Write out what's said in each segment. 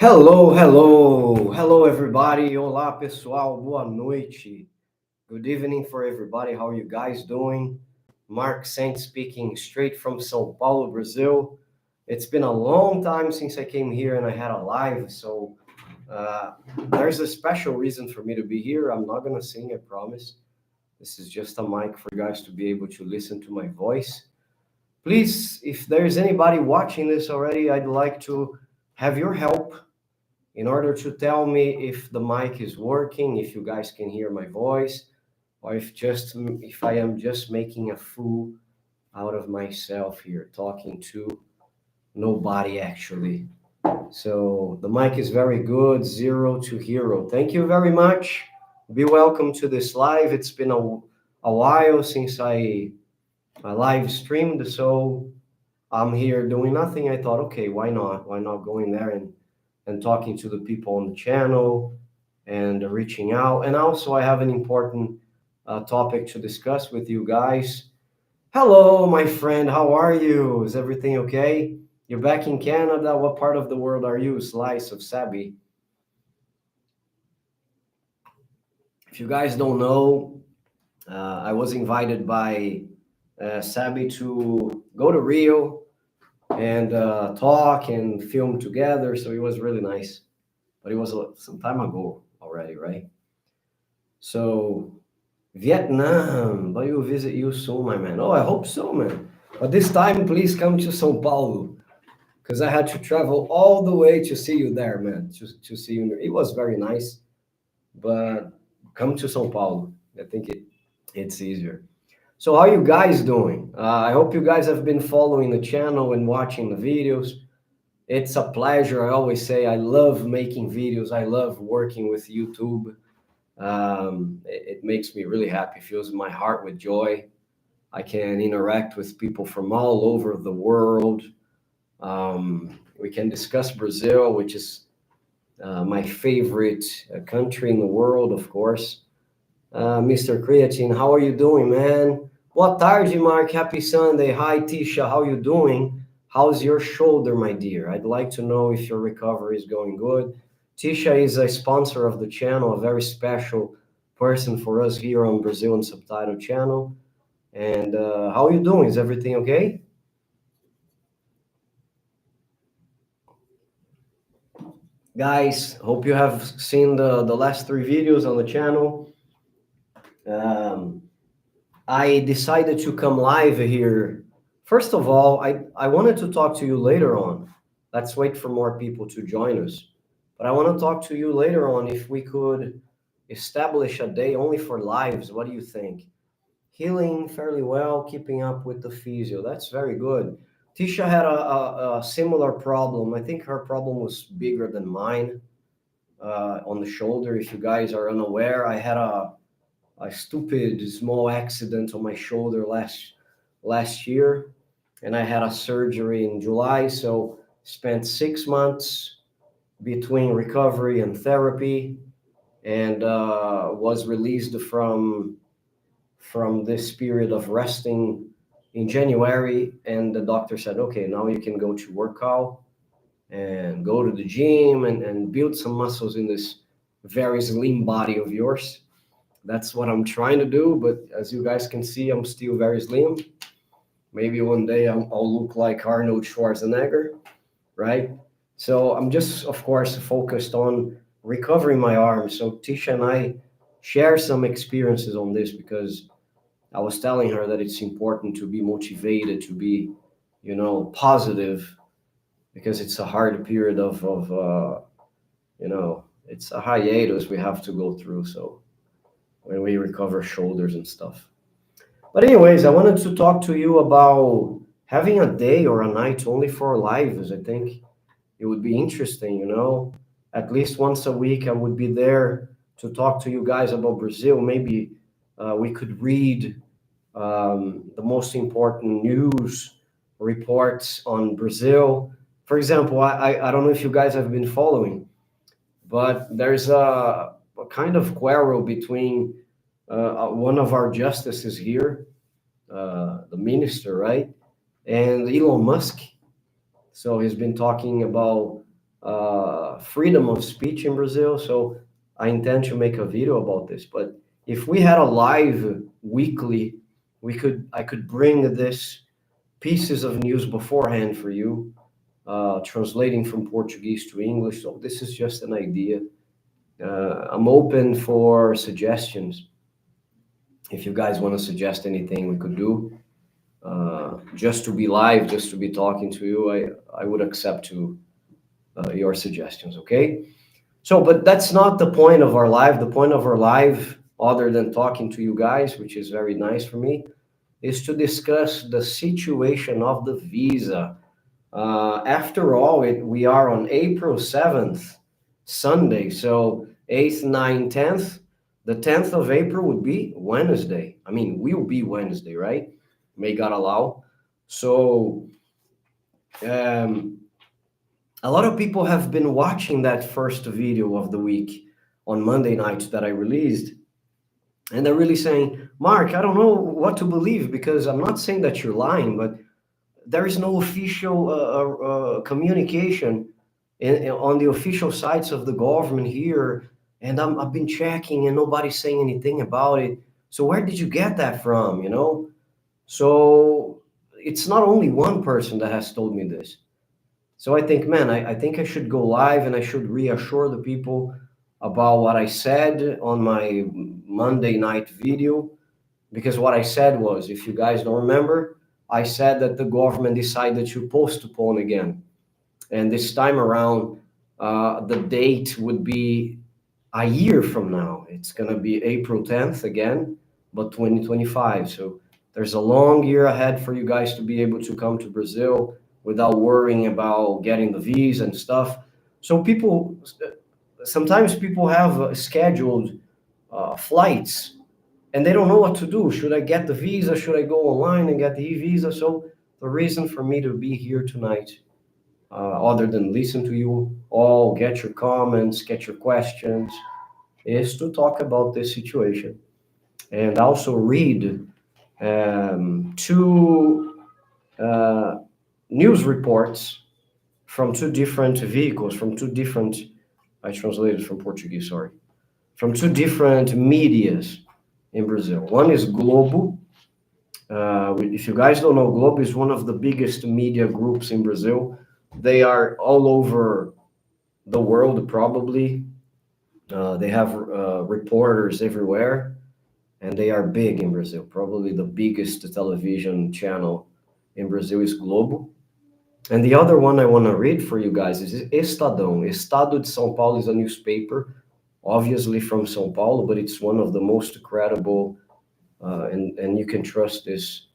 Hello, everybody. Olá, pessoal. Boa noite. Good evening for everybody. How are you guys doing? Mark Saint speaking straight from São Paulo, Brazil. It's been a long time since I came here and I had a live, so uh, there's a special reason for me to be here. I'm not gonna sing, I promise. This is just a mic for you guys to be able to listen to my voice. Please, if there's anybody watching this already, I'd like to have your help in order to tell me if the mic is working, if you guys can hear my voice, or if I am just making a fool out of myself here, talking to nobody actually. So the mic is very good, 0 to hero. Thank you very much. Be welcome to this live. It's been a while since I live streamed, so I'm here doing nothing. I thought, okay, why not? Why not go in there and talking to the people on the channel and reaching out. And also, I have an important topic to discuss with you guys. Hello, my friend. How are you? Is everything okay? You're back in Canada. What part of the world are you? Slice of Sabi. If you guys don't know, I was invited by Sabi to go to Rio and talk and film together. So it was really nice. But it was some time ago already, right? So Vietnam, but we'll visit you soon, my man. Oh, I hope so, man. But this time, please come to São Paulo, because I had to travel all the way to see you there, man. To see you. It was very nice, but come to São Paulo. I think it's easier. So how you guys doing? I hope you guys have been following the channel and watching the videos. It's a pleasure. I always say I love making videos. I love working with YouTube. It makes me really happy, fills my heart with joy. I can interact with people from all over the world. We can discuss Brazil, which is my favorite country in the world, of course. Mr. Creatine, how are you doing, man? Boa tarde, Mark. Happy Sunday. Hi, Tisha. How you doing? How's your shoulder, my dear? I'd like to know if your recovery is going good. Tisha is a sponsor of the channel, a very special person for us here on Brazil and Subtitle channel. And how are you doing? Is everything okay? Guys, hope you have seen the last 3 videos on the channel. I decided to come live here. First of all, I wanted to talk to you later on. Let's wait for more people to join us. But I want to talk to you later on if we could establish a day only for lives. What do you think? Healing fairly well, keeping up with the physio. That's very good. Tisha had a similar problem. I think her problem was bigger than mine on the shoulder. If you guys are unaware, I had a stupid small accident on my shoulder last year, and I had a surgery in July. So spent 6 months between recovery and therapy, and was released from this period of resting in January. And the doctor said, okay, now you can go to workout and go to the gym and build some muscles in this very slim body of yours. That's what I'm trying to do, but as you guys can see, I'm still very slim. Maybe one day I'll look like Arnold Schwarzenegger, right? So I'm just, of course, focused on recovering my arm. So Tisha and I share some experiences on this, because I was telling her that it's important to be motivated, to be, positive, because it's a hard period of it's a hiatus we have to go through. So when we recover shoulders and stuff. But anyways, I wanted to talk to you about having a day or a night only for lives. I think it would be interesting, at least once a week I would be there to talk to you guys about Brazil. Maybe we could read the most important news reports on Brazil. For example, I don't know if you guys have been following, but there's a kind of quarrel between one of our justices here, the minister, right, and Elon Musk. So he's been talking about freedom of speech in Brazil. So I intend to make a video about this. But if we had a live weekly, I could bring this pieces of news beforehand for you, translating from Portuguese to English. So this is just an idea. I'm open for suggestions. If you guys want to suggest anything we could do, just to be live, just to be talking to you, I would accept your suggestions, okay? So, but that's not the point of our live. The point of our live, other than talking to you guys, which is very nice for me, is to discuss the situation of the visa. After all, we are on April 7th, Sunday. So 8th, 9th, 10th. The 10th of April would be Wednesday. I mean, will be Wednesday, right? May God allow. So um, a lot of people have been watching that first video of the week on Monday night that I released. And they're really saying, Mark, I don't know what to believe, because I'm not saying that you're lying, but there is no official communication on the official sites of the government here. And I've been checking and nobody's saying anything about it. So where did you get that from, you know? So it's not only one person that has told me this. So I think, man, I think I should go live and I should reassure the people about what I said on my Monday night video. Because what I said was, if you guys don't remember, I said that the government decided to postpone again. And this time around, the date would be a year from now. It's going to be April 10th again, but 2025. So there's a long year ahead for you guys to be able to come to Brazil without worrying about getting the visa and stuff. So sometimes people have scheduled flights and they don't know what to do. Should I get the visa? Should I go online and get the e-visa? So the reason for me to be here tonight, other than listen to you all, get your comments, get your questions, is to talk about this situation and also read two news reports from two different vehicles, I translated from Portuguese, sorry, from two different medias in Brazil. One is Globo. If you guys don't know, Globo is one of the biggest media groups in Brazil. They are all over the world, probably. They have reporters everywhere, and they are big in Brazil. Probably the biggest television channel in Brazil is Globo. And the other one I want to read for you guys is Estadão. Estado de São Paulo is a newspaper, obviously from São Paulo, but it's one of the most credible, and you can trust this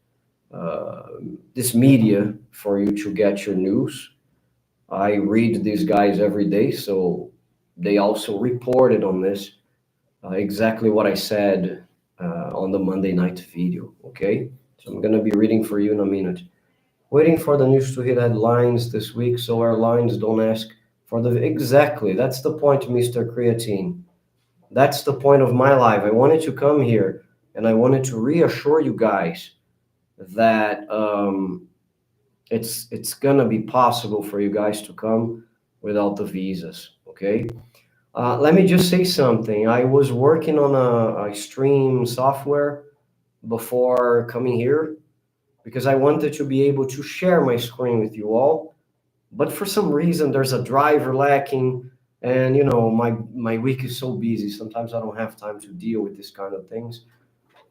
media for you to get your news. I read these guys every day, so they also reported on this, exactly what I said on the Monday night video, okay? So I'm going to be reading for you in a minute. Waiting for the news to hit headlines this week so our lines don't ask for the... Exactly, that's the point, Mr. Creatine. That's the point of my life. I wanted to come here and I wanted to reassure you guys that it's gonna be possible for you guys to come without the visas, okay? Let me just say something. I was working on a stream software before coming here because I wanted to be able to share my screen with you all. But for some reason, there's a driver lacking, and you know, my week is so busy. Sometimes I don't have time to deal with this kind of things.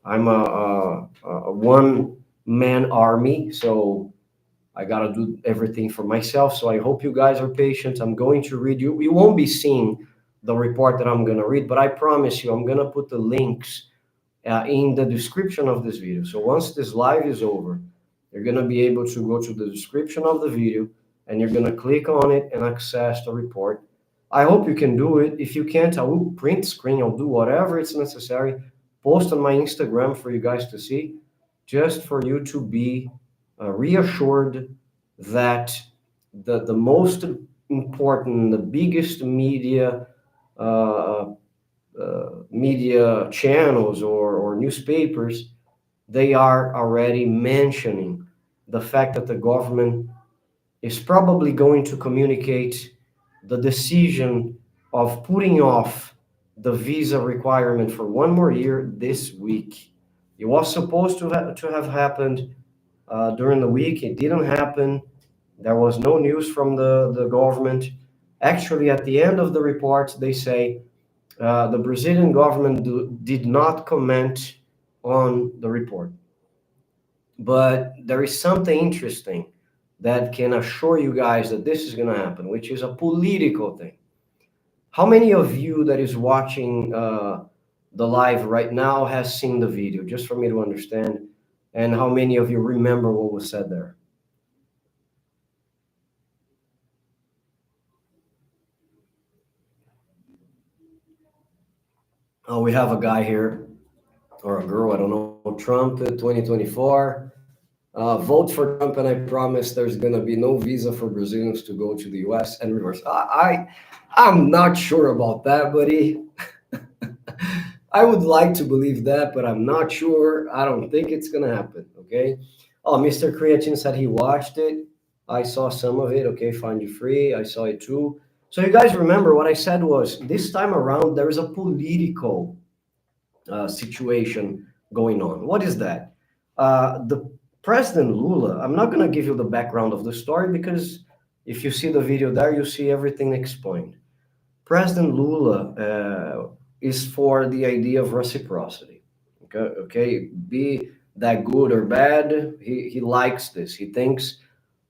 I'm a one-man army, so I gotta do everything for myself. So I hope you guys are patient. I'm going to read you. You won't be seeing the report that I'm gonna read, but I promise you, I'm gonna put the links in the description of this video. So once this live is over, you're gonna be able to go to the description of the video and you're gonna click on it and access the report. I hope you can do it. If you can't, I will print screen, I'll do whatever it's necessary, post on my Instagram for you guys to see, just for you to be reassured that the most important, the biggest media media channels or newspapers, they are already mentioning the fact that the government is probably going to communicate the decision of putting off the visa requirement for one more year this week. It was supposed to have happened during the week. It didn't happen. There was no news from the government. Actually, at the end of the report, they say the Brazilian government did not comment on the report. But there is something interesting that can assure you guys that this is going to happen, which is a political thing. How many of you that is watching the live right now has seen the video, just for me to understand? And how many of you remember what was said there? Oh, we have a guy here, or a girl, I don't know, Trump 2024. Vote for Trump, and I promise there's going to be no visa for Brazilians to go to the US and reverse. I'm not sure about that, buddy. I would like to believe that, but I'm not sure. I don't think it's going to happen, okay? Oh, Mr. Creatine said he watched it. I saw some of it, okay, Find You Free. I saw it too. So you guys remember what I said was, this time around, there is a political situation going on. What is that? The President Lula, I'm not going to give you the background of the story because if you see the video there, you see everything explained. President Lula is for the idea of reciprocity. Okay, be that good or bad, he likes this. He thinks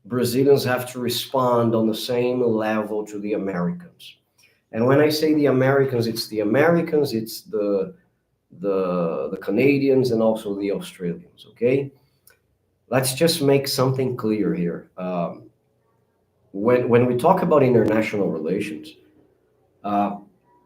Brazilians have to respond on the same level to the Americans. And when I say the Americans, it's the Canadians, and also the Australians, okay? Let's just make something clear here. When we talk about international relations,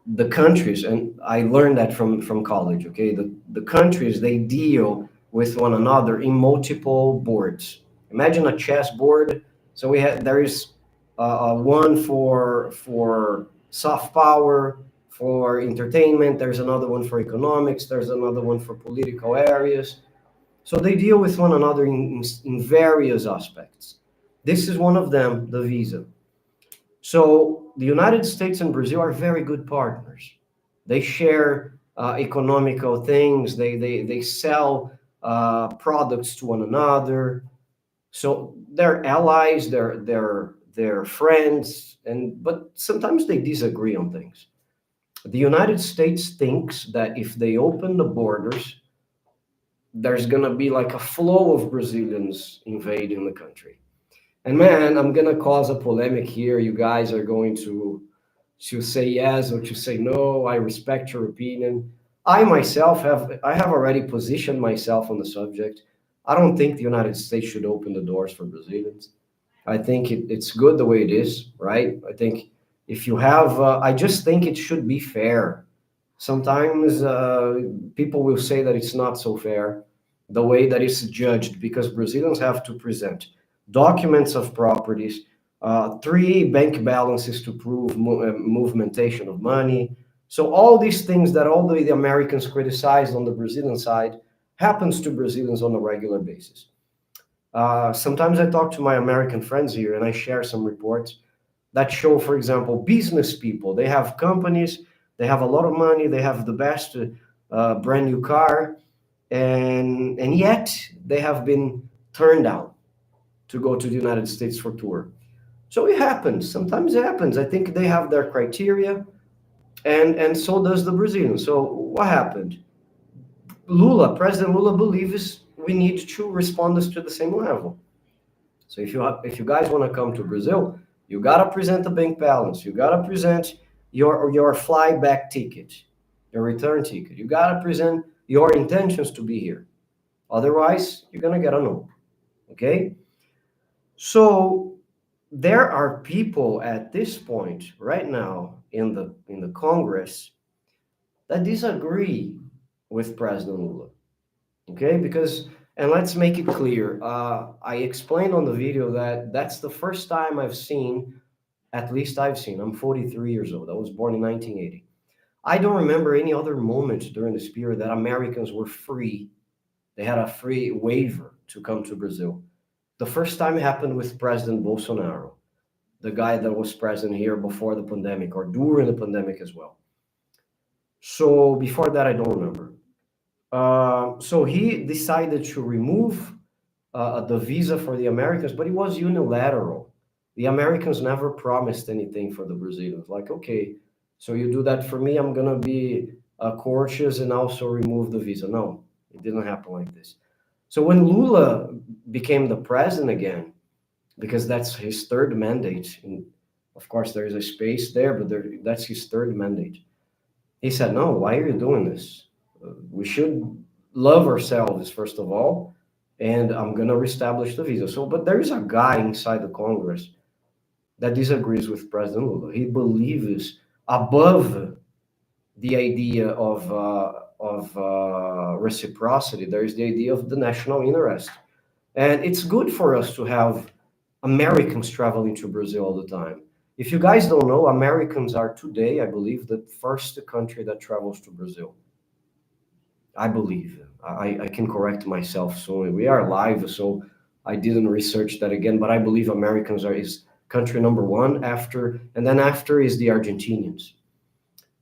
the countries, and I learned that from college, okay? The countries, they deal with one another in multiple boards. Imagine a chess board. So there is one for soft power, for entertainment. There's another one for economics. There's another one for political areas. So they deal with one another in various aspects. This is one of them, the visa. So the United States and Brazil are very good partners. They share economical things. They sell products to one another. So they're allies. They're friends. But sometimes they disagree on things. The United States thinks that if they open the borders, there's going to be like a flow of Brazilians invading the country. And man, I'm going to cause a polemic here. You guys are going to say yes or to say no. I respect your opinion. I myself have already positioned myself on the subject. I don't think the United States should open the doors for Brazilians. I think it's good the way it is, right? I think if you have, I just think it should be fair. Sometimes people will say that it's not so fair, the way that it's judged, because Brazilians have to present documents of properties, 3 bank balances to prove movementation of money. So all these things that all the Americans criticized on the Brazilian side happens to Brazilians on a regular basis. Sometimes I talk to my American friends here and I share some reports that show, for example, business people, they have companies, they have a lot of money, they have the best brand new car, and yet they have been turned down to go to the United States for tour. So it happens. Sometimes it happens. I think they have their criteria, and so does the Brazilians. So what happened? President Lula believes we need to respond this to the same level. So if you guys want to come to Brazil, you gotta present a bank balance. You gotta present your flyback ticket, your return ticket. You gotta present your intentions to be here. Otherwise, you're gonna get a no. Okay? So there are people at this point right now in the Congress that disagree with President Lula. Okay, because, and let's make it clear, I explained on the video that that's the first time I've seen, at least I've seen, I'm 43 years old, I was born in 1980. I don't remember any other moment during this period that Americans were free. They had a free waiver to come to Brazil. The first time it happened with President Bolsonaro. the guy that was present here before the pandemic or during the pandemic as well. So before that, I don't remember. So he decided to remove the visa for the Americans, but it was unilateral. The Americans never promised anything for the Brazilians. Like, okay, so you do that for me, I'm gonna be courteous and also remove the visa. No, it didn't happen like this. So when Lula became the president again, because that's his third mandate, and of course there is a space there, but that's his third mandate. He said, no, why are you doing this? We should love ourselves, first of all, and I'm going to reestablish the visa. So, but there is a guy inside the Congress that disagrees with President Lula. He believes above the idea of reciprocity, there is the idea of the national interest. And it's good for us to have Americans traveling to Brazil all the time. If you guys don't know, Americans are today, I believe, the first country that travels to Brazil. I believe. I can correct myself soon. We are live, so I didn't research that again, but I believe Americans is country number one after, and then after is the Argentinians.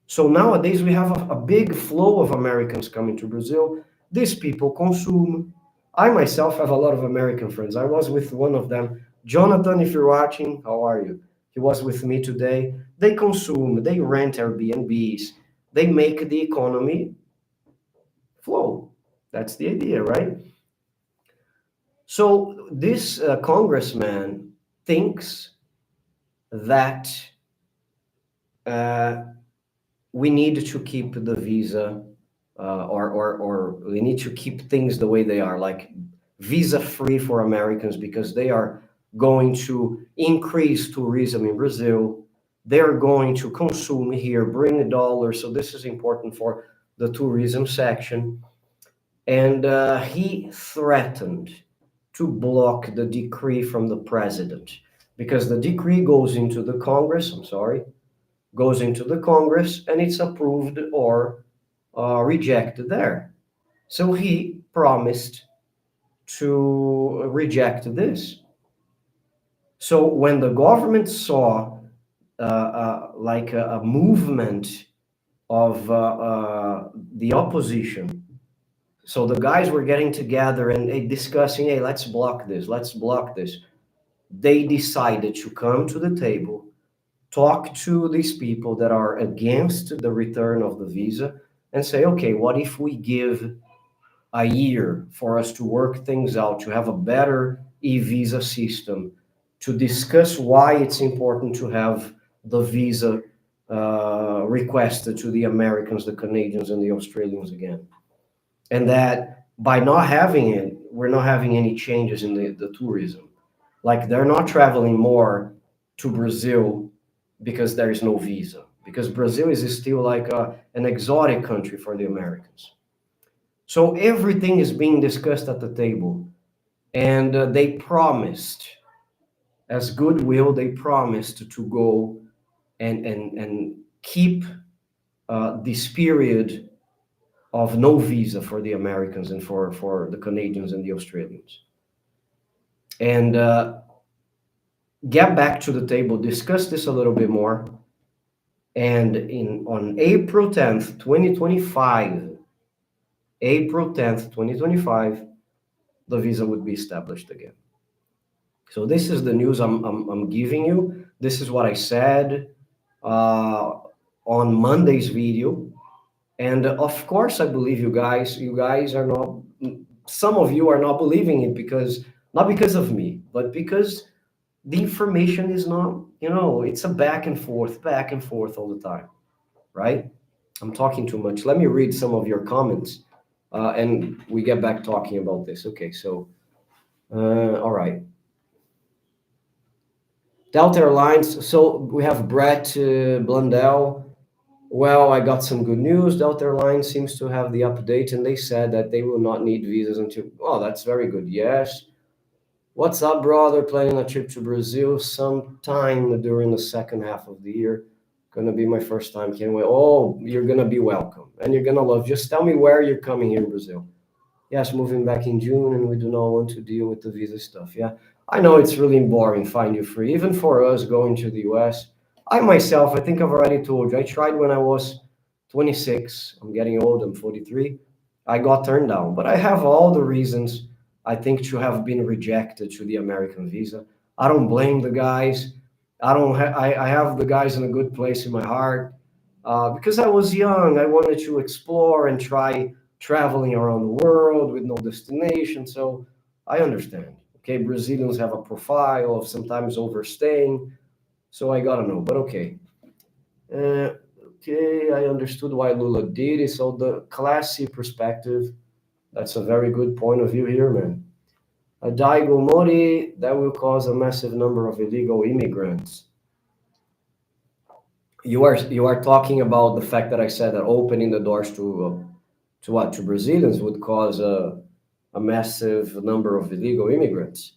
So nowadays we have a big flow of Americans coming to Brazil. These people consume. I myself have a lot of American friends. I was with one of them. Jonathan, if you're watching, how are you? He was with me today. They consume, they rent Airbnbs, they make the economy flow. That's the idea, right? So this congressman thinks that we need to keep the visa, or we need to keep things the way they are, like visa free for Americans, because they are going to increase tourism in Brazil. They're going to consume here, bring dollars. So this is important for the tourism section. And he threatened to block the decree from the president, because the decree goes into the Congress, goes into the Congress, and it's approved or rejected there. So he promised to reject this. So when the government saw like a movement of the opposition, so the guys were getting together and discussing, hey, let's block this, let's block this. They decided to come to the table, talk to these people that are against the return of the visa, and say, okay, what if we give a year for us to work things out, to have a better e-visa system, to discuss why it's important to have the visa requested to the Americans, the Canadians, and the Australians again. And that by not having it, we're not having any changes in the tourism. Like they're not traveling more to Brazil because there is no visa, because Brazil is still like an exotic country for the Americans. So everything is being discussed at the table, and they promised, as goodwill, they promised to go and keep this period of no visa for the Americans and for the Canadians and the Australians. And get back to the table, discuss this a little bit more. And on April 10th, 2025, the visa would be established again. So this is the news I'm giving you. This is what I said on Monday's video. And of course, I believe you guys are not, some of you are not believing it because, not because of me, but because the information is not, it's a back and forth all the time, right? I'm talking too much. Let me read some of your comments and we get back talking about this. Okay, so, all right. Delta Airlines, so we have Brett Blundell. Well, I got some good news. Delta Airlines seems to have the update, and they said that they will not need visas until, oh, that's very good. Yes. What's up, brother? Planning a trip to Brazil sometime during the second half of the year. Gonna be my first time. Can't wait. Oh, you're gonna be welcome, and you're gonna love. Just tell me where you're coming here in Brazil. Yes, moving back in June, and we do not want to deal with the visa stuff. Yeah, I know it's really boring, find you free, even for us going to the US. I myself, I think I've already told you, I tried when I was 26. I'm getting old, I'm 43. I got turned down, but I have all the reasons I think to have been rejected to the American visa. I don't blame the guys. I don't. I have the guys in a good place in my heart because I was young. I wanted to explore and try traveling around the world with no destination. So I understand. Okay, Brazilians have a profile of sometimes overstaying. So I gotta know. But okay. Okay, I understood why Lula did it. So the classy perspective, that's a very good point of view here, man. A Daigo Mori, that will cause a massive number of illegal immigrants. You are talking about the fact that I said that opening the doors to what, to Brazilians would cause a massive number of illegal immigrants.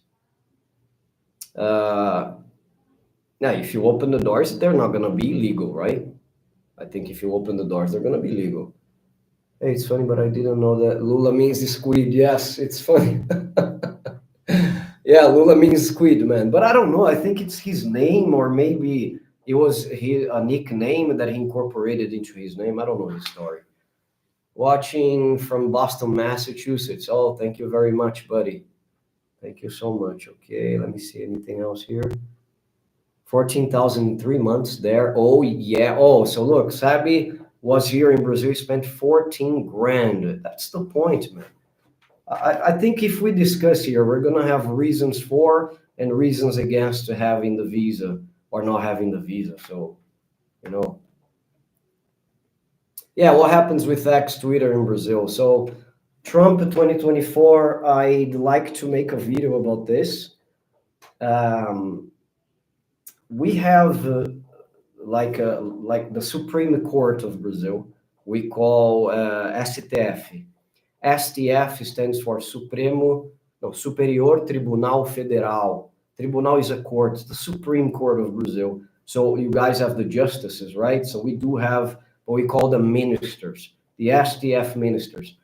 Uh, Now, if you open the doors, they're not gonna be legal, right? I think if you open the doors, they're gonna be legal. Hey, it's funny, but I didn't know that Lula means squid. Yes, it's funny. Yeah, Lula means squid, man. But I don't know. I think it's his name, or maybe it was a nickname that he incorporated into his name. I don't know his story. Watching from Boston, Massachusetts. Oh, thank you very much, buddy. Thank you so much. Okay, let me see anything else here. 14,000 in 3 months there. Oh, yeah. Oh, so look, Sabi was here in Brazil, spent 14 grand. That's the point, man. I think if we discuss here, we're going to have reasons for and reasons against to having the visa or not having the visa. So, you know, yeah, what happens with X Twitter in Brazil? So, Trump 2024, I'd like to make a video about this. We have like the Supreme Court of Brazil, we call STF. STF stands for Supremo, no, Superior Tribunal Federal. Tribunal is a court, the Supreme Court of Brazil. So you guys have the justices, right? So we do have what we call the ministers, the STF ministers.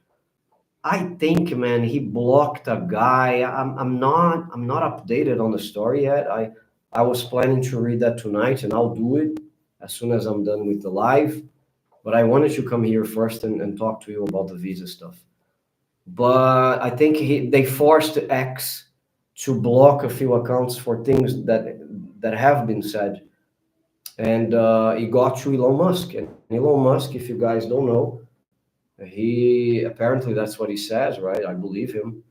I think, man, he blocked a guy. I'm not updated on the story yet. I was planning to read that tonight, and I'll do it as soon as I'm done with the live. But I wanted to come here first and talk to you about the visa stuff. But I think they forced X to block a few accounts for things that have been said, and it got to Elon Musk. And Elon Musk, if you guys don't know, he apparently that's what he says, right? I believe him.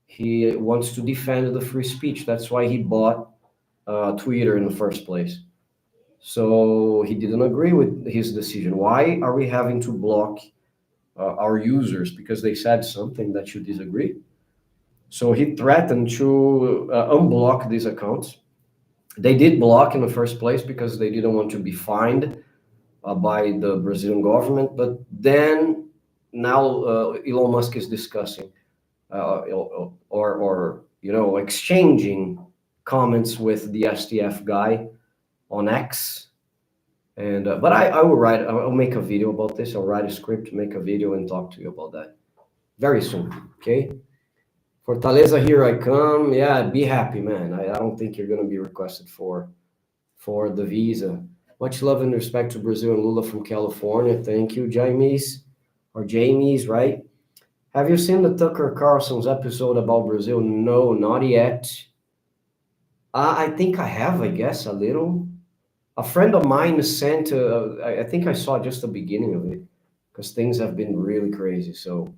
He wants to defend the free speech. That's why he bought Twitter in the first place. So he didn't agree with his decision. Why are we having to block our users because they said something that you disagree? So he threatened to unblock these accounts. They did block in the first place because they didn't want to be fined by the Brazilian government. But then now Elon Musk is discussing or exchanging comments with the STF guy on X. And but I will I'll make a video about this. I'll write a script, make a video, and talk to you about that very soon. Okay. Fortaleza, here I come. Yeah, be happy, man. I don't think you're gonna be requested for the visa. Much love and respect to Brazil and Lula from California. Thank you, James, or Jamies, right? Have you seen the Tucker Carlson's episode about Brazil? No, not yet. I think I have, I guess, a little. A friend of mine sent, I think I saw just the beginning of it because things have been really crazy. So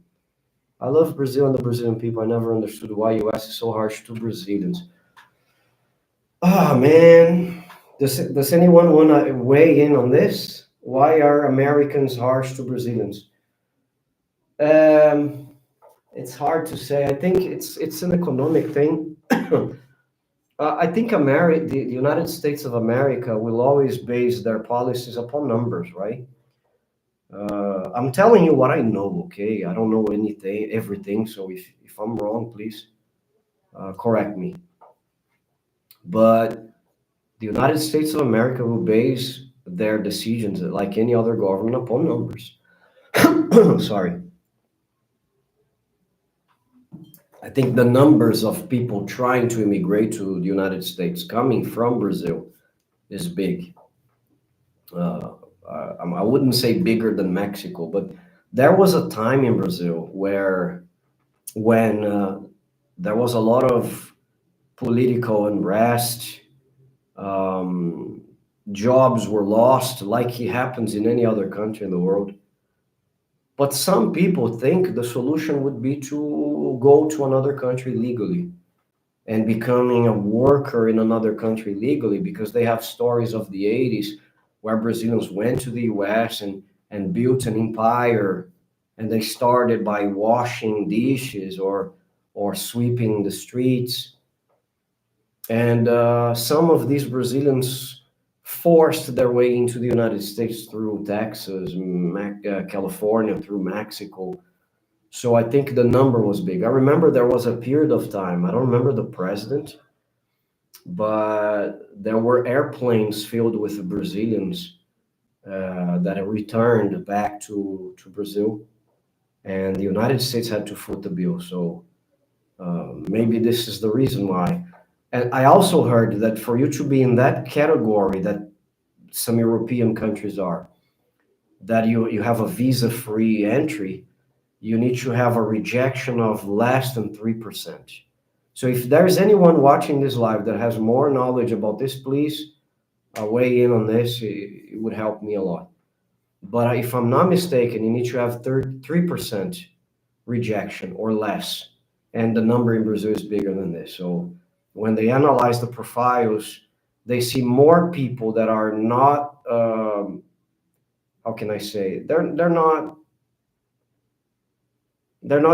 I love Brazil and the Brazilian people. I never understood why US is so harsh to Brazilians. Ah, man. Does anyone want to weigh in on this? Why are Americans harsh to Brazilians? It's hard to say. I think it's an economic thing. I think the United States of America will always base their policies upon numbers, right? I'm telling you what I know, okay? I don't know everything. So if I'm wrong, please correct me. But the United States of America will base their decisions, like any other government, upon numbers. Sorry. I think the numbers of people trying to immigrate to the United States coming from Brazil is big. Uh, I wouldn't say bigger than Mexico, but there was a time in Brazil where when there was a lot of political unrest, um, jobs were lost, like it happens in any other country in the world. But some people think the solution would be to go to another country legally and becoming a worker in another country legally because they have stories of the 80s where Brazilians went to the US and built an empire, and they started by washing dishes or sweeping the streets. And some of these Brazilians forced their way into the United States through Texas, California, through Mexico. So I think the number was big. I remember there was a period of time, I don't remember the president, but there were airplanes filled with Brazilians that had returned back to Brazil, and the United States had to foot the bill. So maybe this is the reason why. And I also heard that for you to be in that category that some European countries are, that you have a visa-free entry, you need to have a rejection of less than 3%. So if there's anyone watching this live that has more knowledge about this, please weigh in on this. It would help me a lot. But if I'm not mistaken, you need to have 3% rejection or less. And the number in Brazil is bigger than this. So when they analyze the profiles, they see more people that are not, how can I say, they're not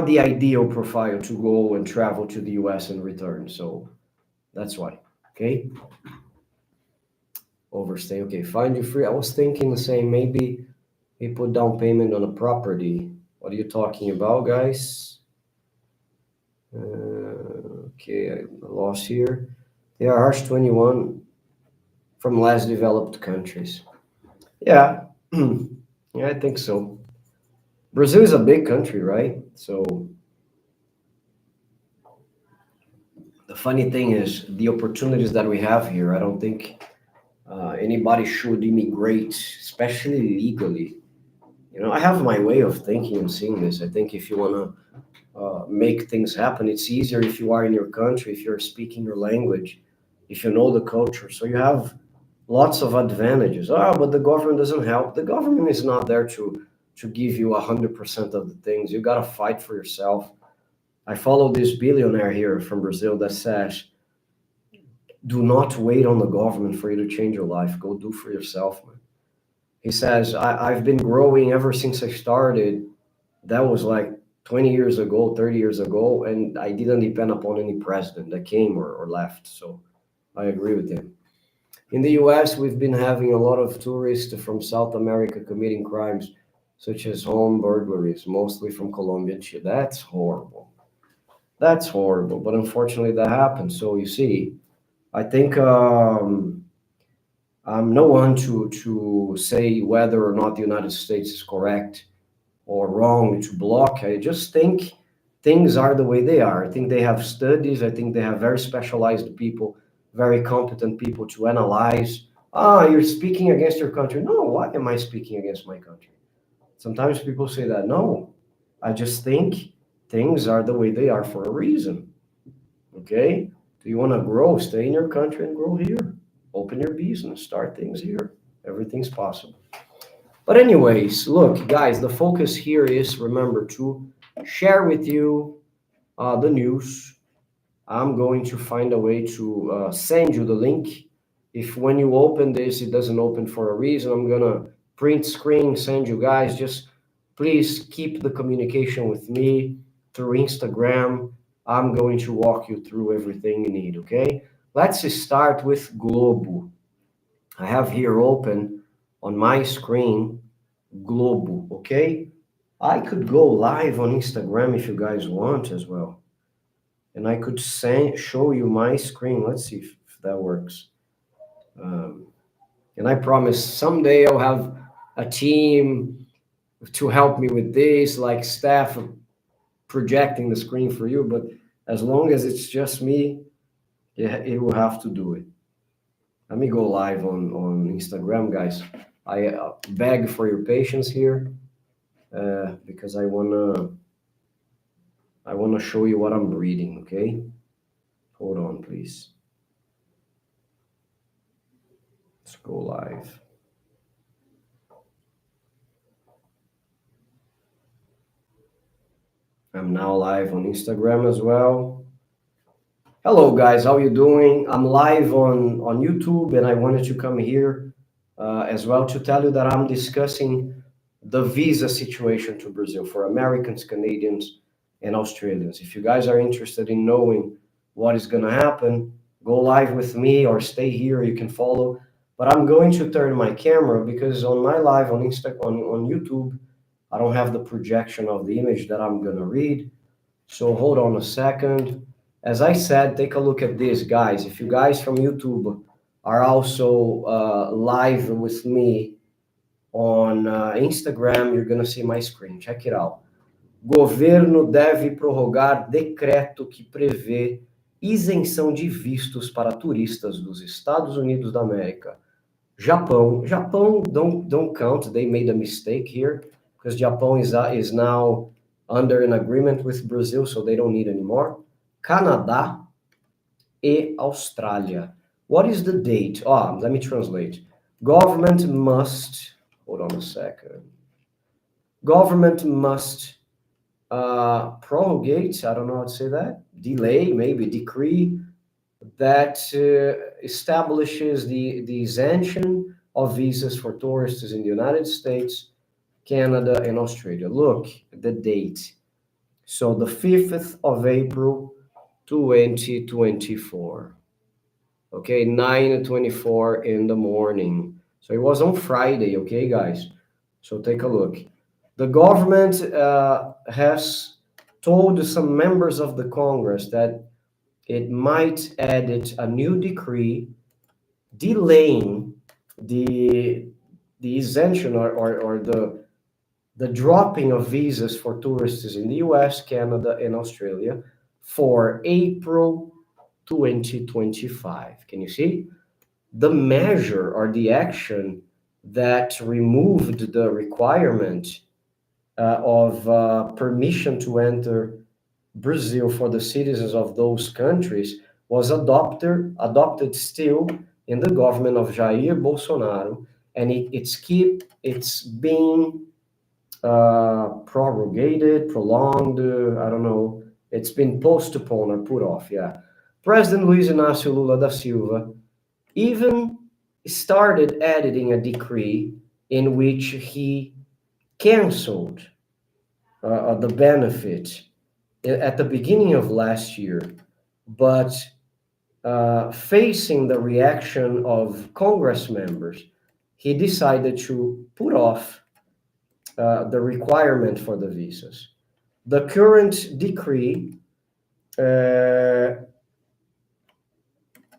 the ideal profile to go and travel to the US and return. So that's why. Okay. Overstay. Okay. Find you free. I was thinking the same. Maybe we put down payment on a property. What are you talking about, guys? Okay. I lost here. They are Arch 21 from less developed countries. Yeah. Yeah, I think so. Brazil is a big country, right? So the funny thing is the opportunities that we have here. I don't think anybody should immigrate, especially legally. You know, I have my way of thinking and seeing this. I think if you want to make things happen, it's easier if you are in your country, if you're speaking your language, if you know the culture. So you have lots of advantages. Oh, but the government doesn't help. The government is not there to give you 100% of the things. You got to fight for yourself. I follow this billionaire here from Brazil that says, do not wait on the government for you to change your life. Go do for yourself, man. He says, I've been growing ever since I started. That was like 20 years ago, 30 years ago, and I didn't depend upon any president that came or left. So I agree with him. In the US, we've been having a lot of tourists from South America committing crimes such as home burglaries, mostly from Colombia and Chile. That's horrible. That's horrible. But unfortunately, that happens. So you see, I think I'm no one to say whether or not the United States is correct or wrong to block. I just think things are the way they are. I think they have studies. I think they have very specialized people, very competent people to analyze. Ah, you're speaking against your country. No, why am I speaking against my country? Sometimes people say that. No, I just think things are the way they are for a reason. Okay? Do you want to grow? Stay in your country and grow here. Open your business, start things here. Everything's possible. But anyways, look, guys, the focus here is, remember, to share with you the news. I'm going to find a way to send you the link. If when you open this, it doesn't open for a reason, I'm going to print screen, send you guys. Just please keep the communication with me through Instagram. I'm going to walk you through everything you need, okay? Let's start with Globo. I have here open on my screen Globo, okay? I could go live on Instagram if you guys want as well. And I could show you my screen. Let's see if that works. And I promise someday I'll have a team to help me with this, like staff projecting the screen for you. But As long as it's just me, it will have to do it. Let me go live on Instagram, guys. I beg for your patience here because I wanna show you what I'm reading. Okay, hold on, please. Let's go live. I'm now live on Instagram as well. Hello, guys. How you doing? I'm live on YouTube, and I wanted to come here as well to tell you that I'm discussing the visa situation to Brazil for Americans, Canadians, and Australians. If you guys are interested in knowing what is going to happen, go live with me or stay here. You can follow. But I'm going to turn my camera because on my live on on YouTube, I don't have the projection of the image that I'm going to read. So hold on a second. As I said, take a look at this, guys. If you guys from YouTube are also live with me on Instagram, you're going to see my screen. Check it out. Governo deve prorrogar decreto que prevê isenção de vistos para turistas dos Estados Unidos da América. Japão, don't count. They made a mistake here because Japan is now under an agreement with Brazil, so they don't need anymore. Canadá e Austrália. What is the date? Let me translate. Government must, hold on a second. Government must prorogate, I don't know how to say that, delay, maybe decree that establishes the exemption of visas for tourists in the United States, Canada, and Australia. Look at the date. So the 5th of April, 2024. Okay, 9:24 in the morning. So it was on Friday, okay, guys? So take a look. The government has told some members of the Congress that it might edit a new decree delaying the exemption or the dropping of visas for tourists in the US, Canada, and Australia for April 2025. Can you see? The measure or the action that removed the requirement of permission to enter Brazil for the citizens of those countries was adopted still in the government of Jair Bolsonaro, and it's being prolonged, I don't know, it's been postponed or put off, yeah. President Luiz Inácio Lula da Silva even started editing a decree in which he canceled the benefit at the beginning of last year, but facing the reaction of Congress members, he decided to put off the requirement for the visas. The current decree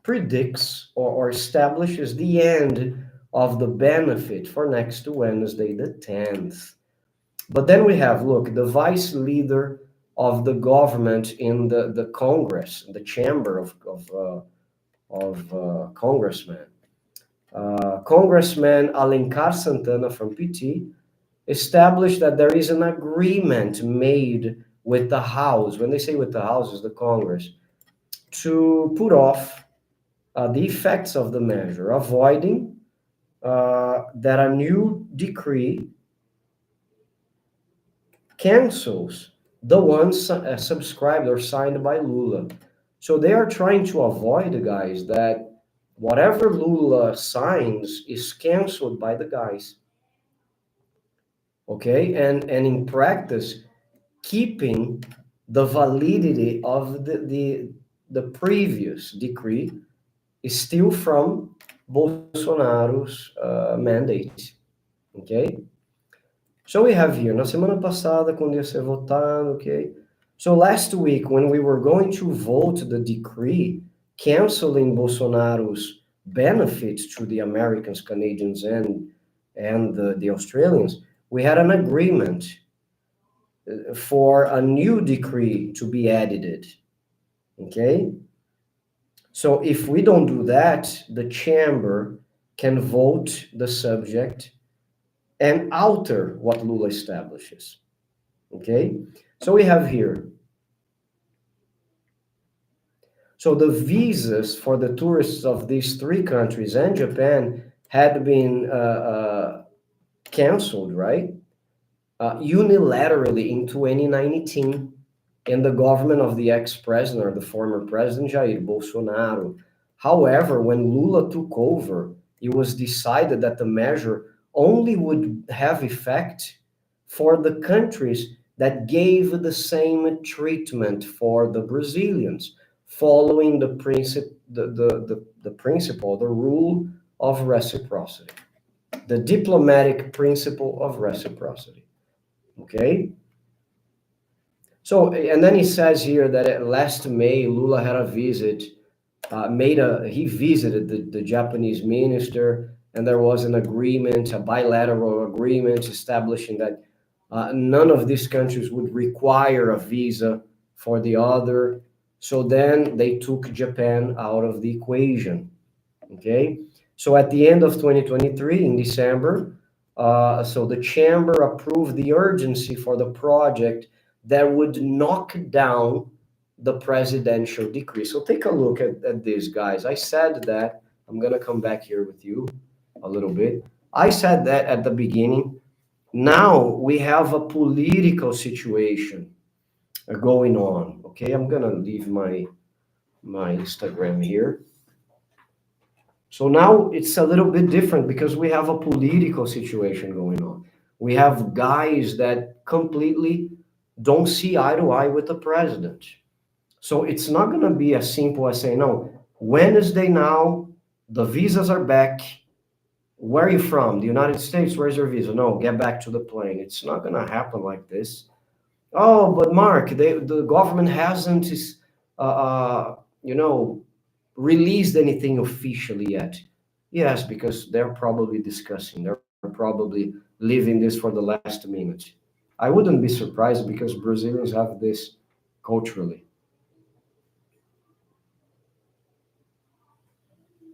predicts or establishes the end of the benefit for next Wednesday, the 10th. But then we have, look, the vice leader of the government in the Congress, the chamber of congressmen. Congressman Alencar Santana from PT established that there is an agreement made with the House, when they say with the House, is the Congress, to put off the effects of the measure, avoiding that a new decree cancels the ones subscribed or signed by Lula. So they are trying to avoid, guys, that whatever Lula signs is canceled by the guys. Okay, and in practice, keeping the validity of the previous decree is still from Bolsonaro's mandate. Okay? So we have here, na semana passada, quando ia ser votado, okay? So last week, when we were going to vote the decree canceling Bolsonaro's benefits to the Americans, Canadians, and the Australians, we had an agreement for a new decree to be edited. Okay? So if we don't do that, the chamber can vote the subject and alter what Lula establishes. Okay? So we have here. So the visas for the tourists of these three countries and Japan had been canceled, right? Unilaterally in 2019, in the government of the ex-president or the former president Jair Bolsonaro. However, when Lula took over, it was decided that the measure only would have effect for the countries that gave the same treatment for the Brazilians, following the principle, the rule of reciprocity, the diplomatic principle of reciprocity. Okay? So, and then he says here that last May, Lula had a visit, he visited the Japanese minister, and there was an agreement, a bilateral agreement establishing that none of these countries would require a visa for the other. So then they took Japan out of the equation. Okay? So at the end of 2023, in December, so the chamber approved the urgency for the project that would knock down the presidential decree. So take a look at this, guys. I said that, I'm going to come back here with you a little bit. I said that at the beginning. Now we have a political situation going on. Okay, I'm going to leave my Instagram here. So now it's a little bit different because we have a political situation going on. We have guys that completely don't see eye to eye with the president. So it's not going to be as simple as saying, no, Wednesday now, the visas are back. Where are you from? The United States, where's your visa? No, get back to the plane. It's not going to happen like this. Oh, but Mark, the government hasn't, you know, released anything officially yet. Yes, because they're probably discussing, they're probably leaving this for the last minute. I wouldn't be surprised because Brazilians have this culturally.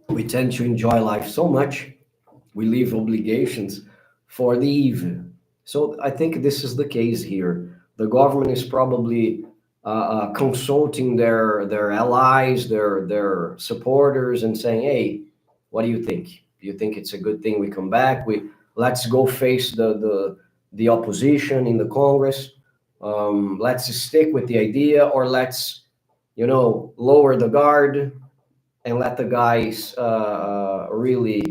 We tend to enjoy life so much, we leave obligations for the evil. So I think this is the case here. The government is probably consulting their allies, their supporters, and saying, "Hey, what do you think? Do you think it's a good thing we come back? Let's go face the opposition in the Congress. Let's stick with the idea, or let's lower the guard and let the guys really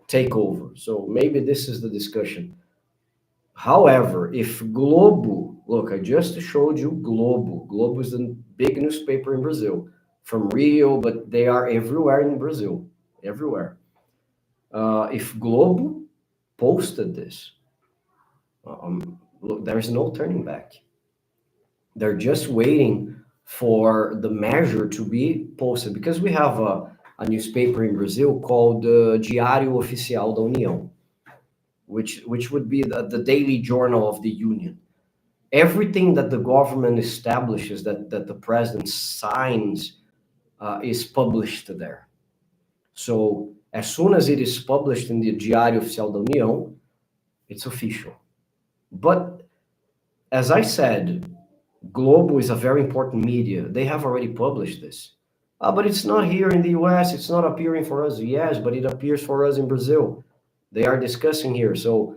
take over." So maybe this is the discussion. However, if Globo, look, I just showed you Globo. Globo is the big newspaper in Brazil, from Rio, but they are everywhere in Brazil, everywhere. If Globo posted this, look, there's no turning back. They're just waiting for the measure to be posted, because we have a newspaper in Brazil called Diário Oficial da União, which would be the daily journal of the Union. Everything that the government establishes, that the president signs, is published there. So as soon as it is published in the Diário Oficial da União, it's official. But as I said, Globo is a very important media. They have already published this. But it's not here in the US, it's not appearing for us. Yes, but it appears for us in Brazil. They are discussing here, so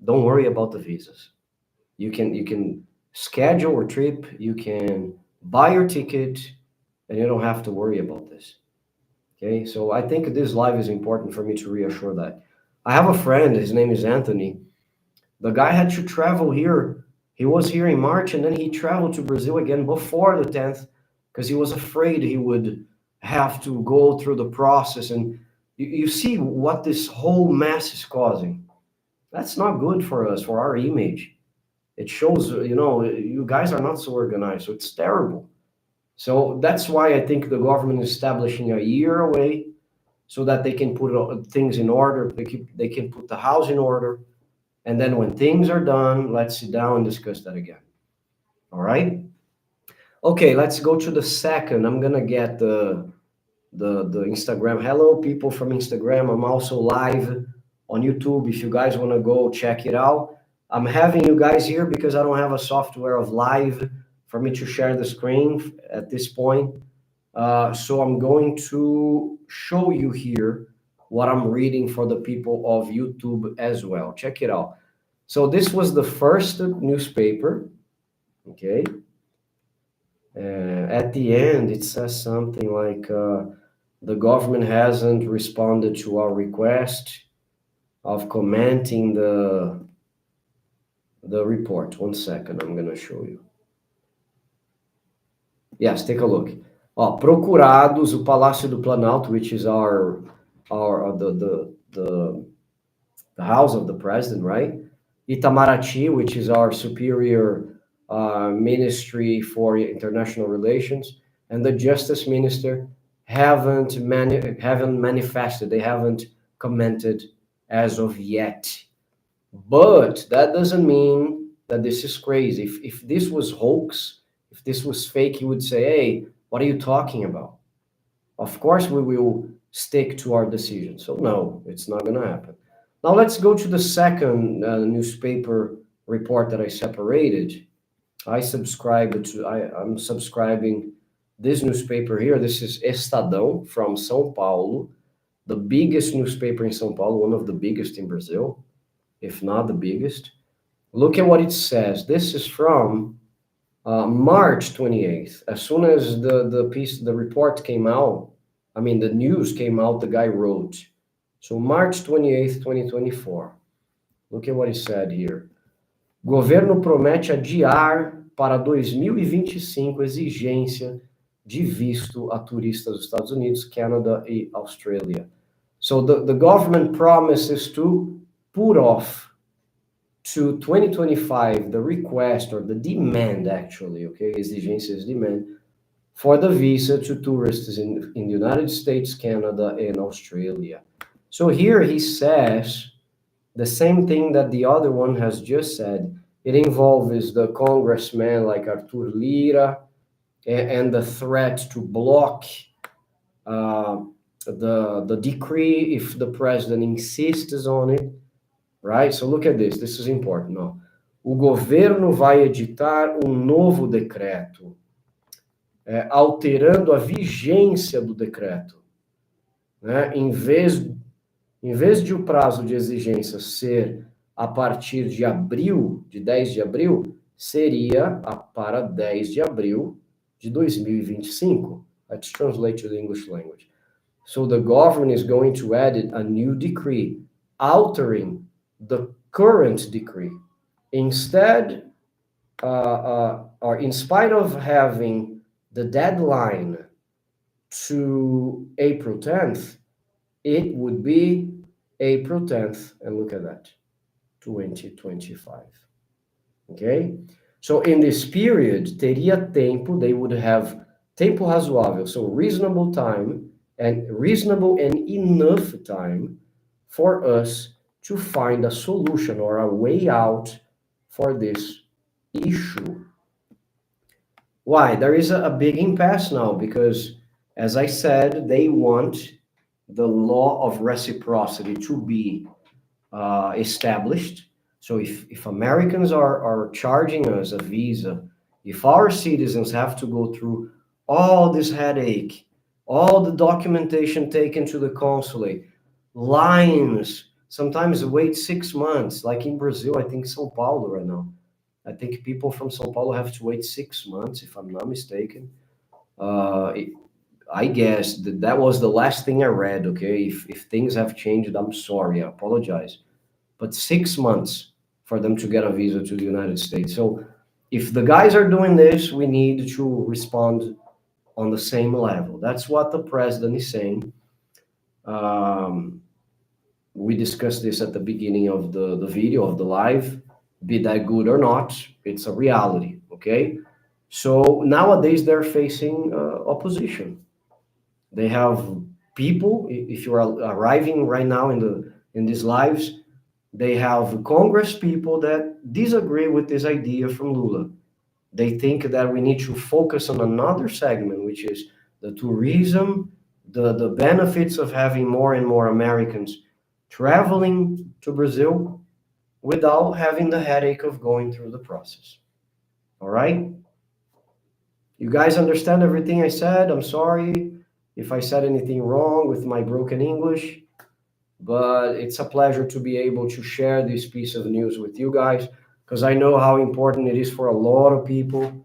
don't worry about the visas. You can schedule a trip, you can buy your ticket, and you don't have to worry about this. Okay, so I think this live is important for me to reassure that. I have a friend, his name is Anthony. The guy had to travel here. He was here in March, and then he traveled to Brazil again before the 10th because he was afraid he would have to go through the process. And you see what this whole mess is causing. That's not good for us, for our image. It shows, you guys are not so organized, so it's terrible. So that's why I think the government is establishing a year away so that they can put things in order. They can put the house in order. And then when things are done, let's sit down and discuss that again. All right? Okay, let's go to the second. I'm gonna get the Instagram. Hello, people from Instagram. I'm also live on YouTube. If you guys want to go check it out, I'm having you guys here because I don't have a software of live for me to share the screen at this point. So I'm going to show you here what I'm reading for the people of YouTube as well. Check it out. So this was the first newspaper. Okay. At the end, it says something like the government hasn't responded to our request of commenting the report. 1 second, I'm going to show you. Yes, take a look. Ó, procurados, o Palácio do Planalto, which is our the house of the president, right? Itamaraty, which is our superior ministry for international relations, and the justice minister haven't manifested. They haven't commented as of yet. But that doesn't mean that this is crazy. If this was hoax, if this was fake, he would say, "Hey, what are you talking about?" Of course, we will stick to our decision. So no, it's not going to happen. Now let's go to the second newspaper report that I separated. I'm subscribing this newspaper here. This is Estadão from São Paulo, the biggest newspaper in São Paulo, one of the biggest in Brazil, if not the biggest. Look at what it says. This is from March 28th. As soon as the report came out, I mean, the news came out, the guy wrote. So March 28th, 2024. Look at what he said here. Governo promete adiar para 2025 exigência de visto a turistas dos Estados Unidos, Canada e Australia. So the government promises to put off to 2025 the request or the demand, actually, okay, exigência is demand, for the visa to tourists in the United States, Canada, and Australia. So here he says the same thing that the other one has just said. It involves the congressman like Arthur Lira and the threat to block the decree if the president insists on it, right? So look at this. This is important. No? O governo vai editar novo decreto, alterando a vigência do decreto, né? Em vez de o prazo de exigência ser a partir de abril, de 10 de abril, seria para 10 de abril de 2025. Let's translate to the English language. So the government is going to add a new decree, altering the current decree. Instead, or in spite of having the deadline to April 10th, it would be April 10th, and look at that, 2025. Okay? So in this period, teria tempo, they would have tempo razoável, so reasonable time and reasonable and enough time for us to find a solution or a way out for this issue. Why? There is a big impasse now because, as I said, they want the law of reciprocity to be established. So if Americans are charging us a visa, if our citizens have to go through all this headache, all the documentation taken to the consulate, lines, sometimes wait 6 months, like in Brazil, I think São Paulo right now. I think people from São Paulo have to wait 6 months, if I'm not mistaken. I guess that was the last thing I read, okay? If things have changed, I'm sorry, I apologize. But 6 months for them to get a visa to the United States. So if the guys are doing this, we need to respond on the same level. That's what the president is saying. We discussed this at the beginning of the video, of the live. Be that good or not, it's a reality, okay? So nowadays they're facing opposition. They have people, if you're arriving right now in these lives, they have Congress people that disagree with this idea from Lula. They think that we need to focus on another segment, which is the tourism, the benefits of having more and more Americans traveling to Brazil without having the headache of going through the process. All right? You guys understand everything I said? I'm sorry if I said anything wrong with my broken English, but it's a pleasure to be able to share this piece of news with you guys because I know how important it is for a lot of people.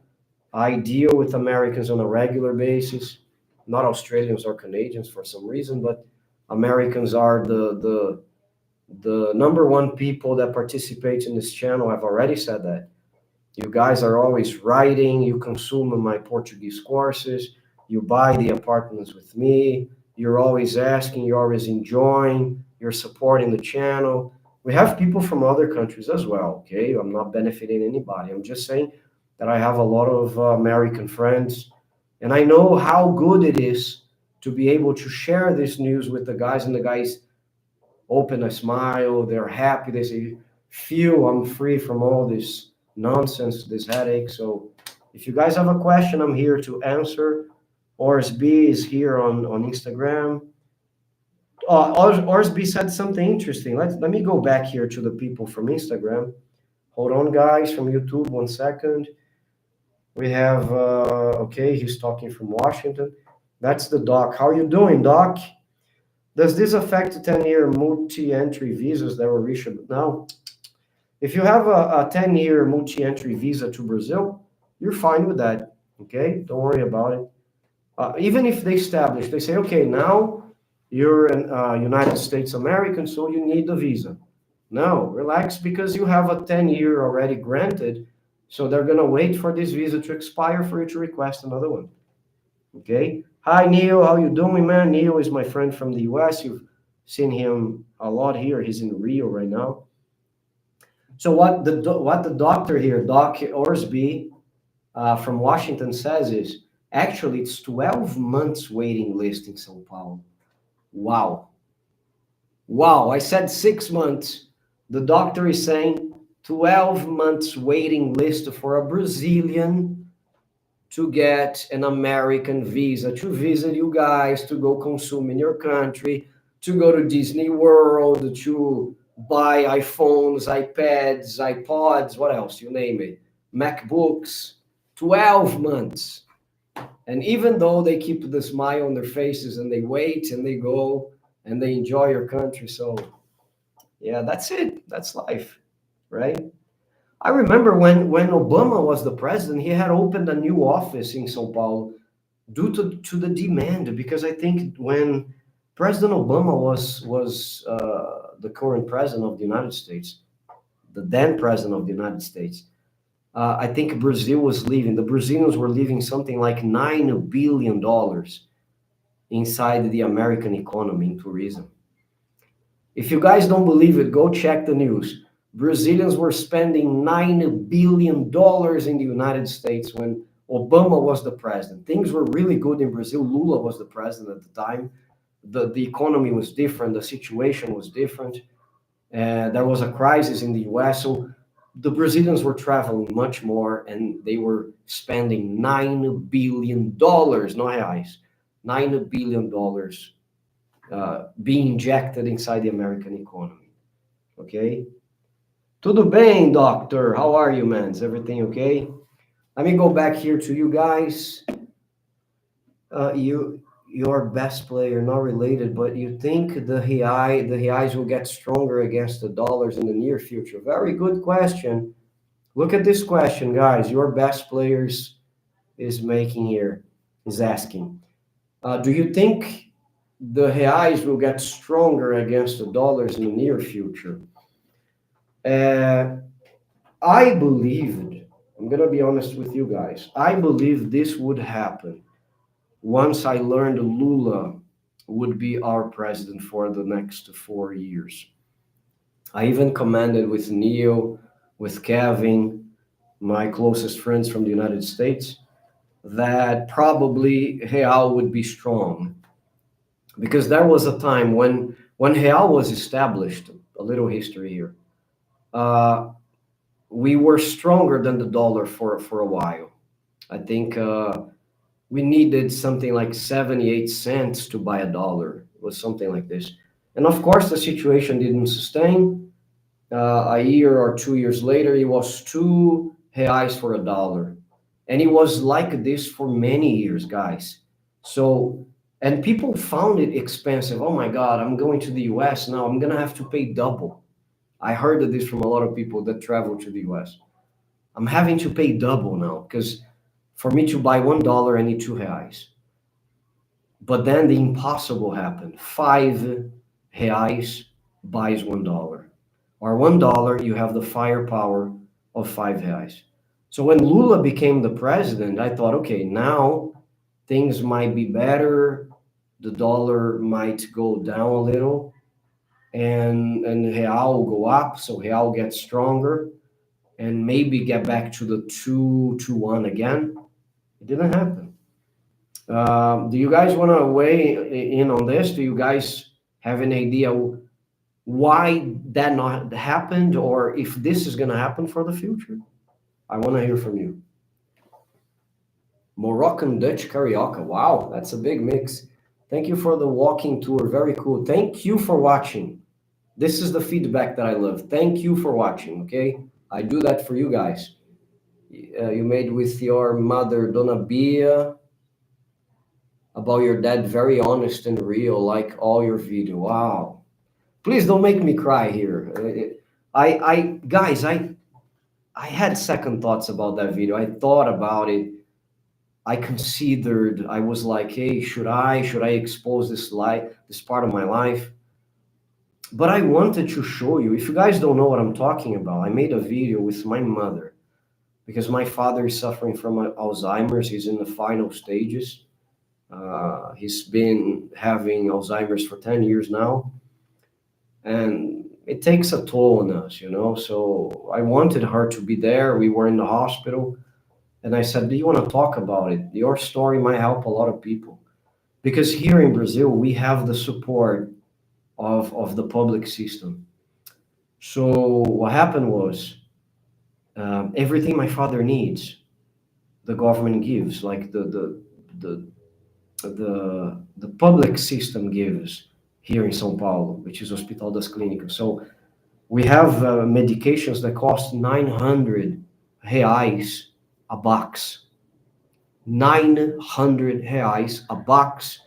I deal with Americans on a regular basis, not Australians or Canadians for some reason, but Americans are the number one people that participate in this channel. I've already said that. You guys are always writing, you consume my Portuguese courses, you buy the apartments with me, you're always asking, you're always enjoying, you're supporting the channel. We have people from other countries as well, okay? I'm not benefiting anybody. I'm just saying that I have a lot of American friends, and I know how good it is to be able to share this news with the guys, and the guys open a smile, they're happy, they say, phew, I'm free from all this nonsense, this headache. So if you guys have a question, I'm here to answer. Ors B is here on Instagram. Ors B said something interesting. Let me go back here to the people from Instagram. Hold on, guys, from YouTube, 1 second. We have, okay, he's talking from Washington. That's the doc. How are you doing, doc? Does this affect 10-year multi-entry visas that were issued? No. If you have a 10-year multi-entry visa to Brazil, you're fine with that, okay? Don't worry about it. Even if they establish, they say, okay, now you're a United States American, so you need a visa. No, relax, because you have a 10-year already granted, so they're going to wait for this visa to expire for you to request another one, okay? Hi, Neil, how you doing, man? Neil is my friend from the US. You've seen him a lot here. He's in Rio right now. So what the doctor here, Doc Orsby, from Washington says is, actually, it's 12 months waiting list in São Paulo. Wow. Wow, I said 6 months. The doctor is saying 12 months waiting list for a Brazilian to get an American visa, to visit you guys, to go consume in your country, to go to Disney World, to buy iPhones, iPads, iPods, what else, you name it, MacBooks, 12 months. And even though they keep the smile on their faces and they wait and they go and they enjoy your country, so yeah, that's it. That's life, right? I remember when Obama was the president, he had opened a new office in São Paulo due to the demand, because I think when President Obama was the current president of the United States, the then president of the United States, I think Brazil was leaving. The Brazilians were leaving something like $9 billion inside the American economy in tourism. If you guys don't believe it, go check the news. Brazilians were spending $9 billion in the United States when Obama was the president. Things were really good in Brazil. Lula was the president at the time. The economy was different. The situation was different. There was a crisis in the US. So the Brazilians were traveling much more, and they were spending $9 billion, not reais, $9 billion being injected inside the American economy. Okay? Tudo bem, doctor? How are you, man? Is everything okay? Let me go back here to you guys. Your best player, not related, but you think the reais will get stronger against the dollars in the near future? Very good question. Look at this question, guys. Your best players is making here, is asking. Do you think the reais will get stronger against the dollars in the near future? I believed, I'm going to be honest with you guys, I believe this would happen once I learned Lula would be our president for the next 4 years. I even commented with Neil, with Kevin, my closest friends from the United States, that probably Real would be strong. Because there was a time when Real was established, a little history here. we were stronger than the dollar for a while. I think we needed something like 78 cents to buy a dollar. It was something like this. And of course, the situation didn't sustain. A year or 2 years later, it was 2 reais for a dollar. And it was like this for many years, guys. So, and people found it expensive. Oh my God, I'm going to the US now. I'm going to have to pay double. I heard of this from a lot of people that travel to the US. I'm having to pay double now because for me to buy $1, I need 2 reais. But then the impossible happened. 5 reais buys $1. Or $1, you have the firepower of 5 reais. So when Lula became the president, I thought, okay, now things might be better. The dollar might go down a little, and real will go up. So real gets stronger, and maybe get back to the 2 to 1 again. It didn't happen. Do you guys want to weigh in on this? Do you guys have an idea why that not happened, or if this is going to happen for the future? I want to hear from you. Moroccan Dutch Carioca. Wow, that's a big mix. Thank you for the walking tour. Very cool. Thank you for watching. This is the feedback that I love. Thank you for watching, okay? I do that for you guys. You made with your mother, Dona Bia, about your dad, very honest and real, like all your video. Wow. Please don't make me cry here. Guys, I had second thoughts about that video. I thought about it. I considered, I was like, hey, should I expose this part of my life? But I wanted to show you, if you guys don't know what I'm talking about, I made a video with my mother because my father is suffering from Alzheimer's. He's in the final stages. He's been having Alzheimer's for 10 years now. And it takes a toll on us, you know? So I wanted her to be there. We were in the hospital. And I said, do you want to talk about it? Your story might help a lot of people. Because here in Brazil, we have the support of the public system. So what happened was, everything my father needs, the government gives, like the public system gives here in São Paulo, which is Hospital das Clínicas. So we have medications that cost 900 reais a box. 900 reais a box.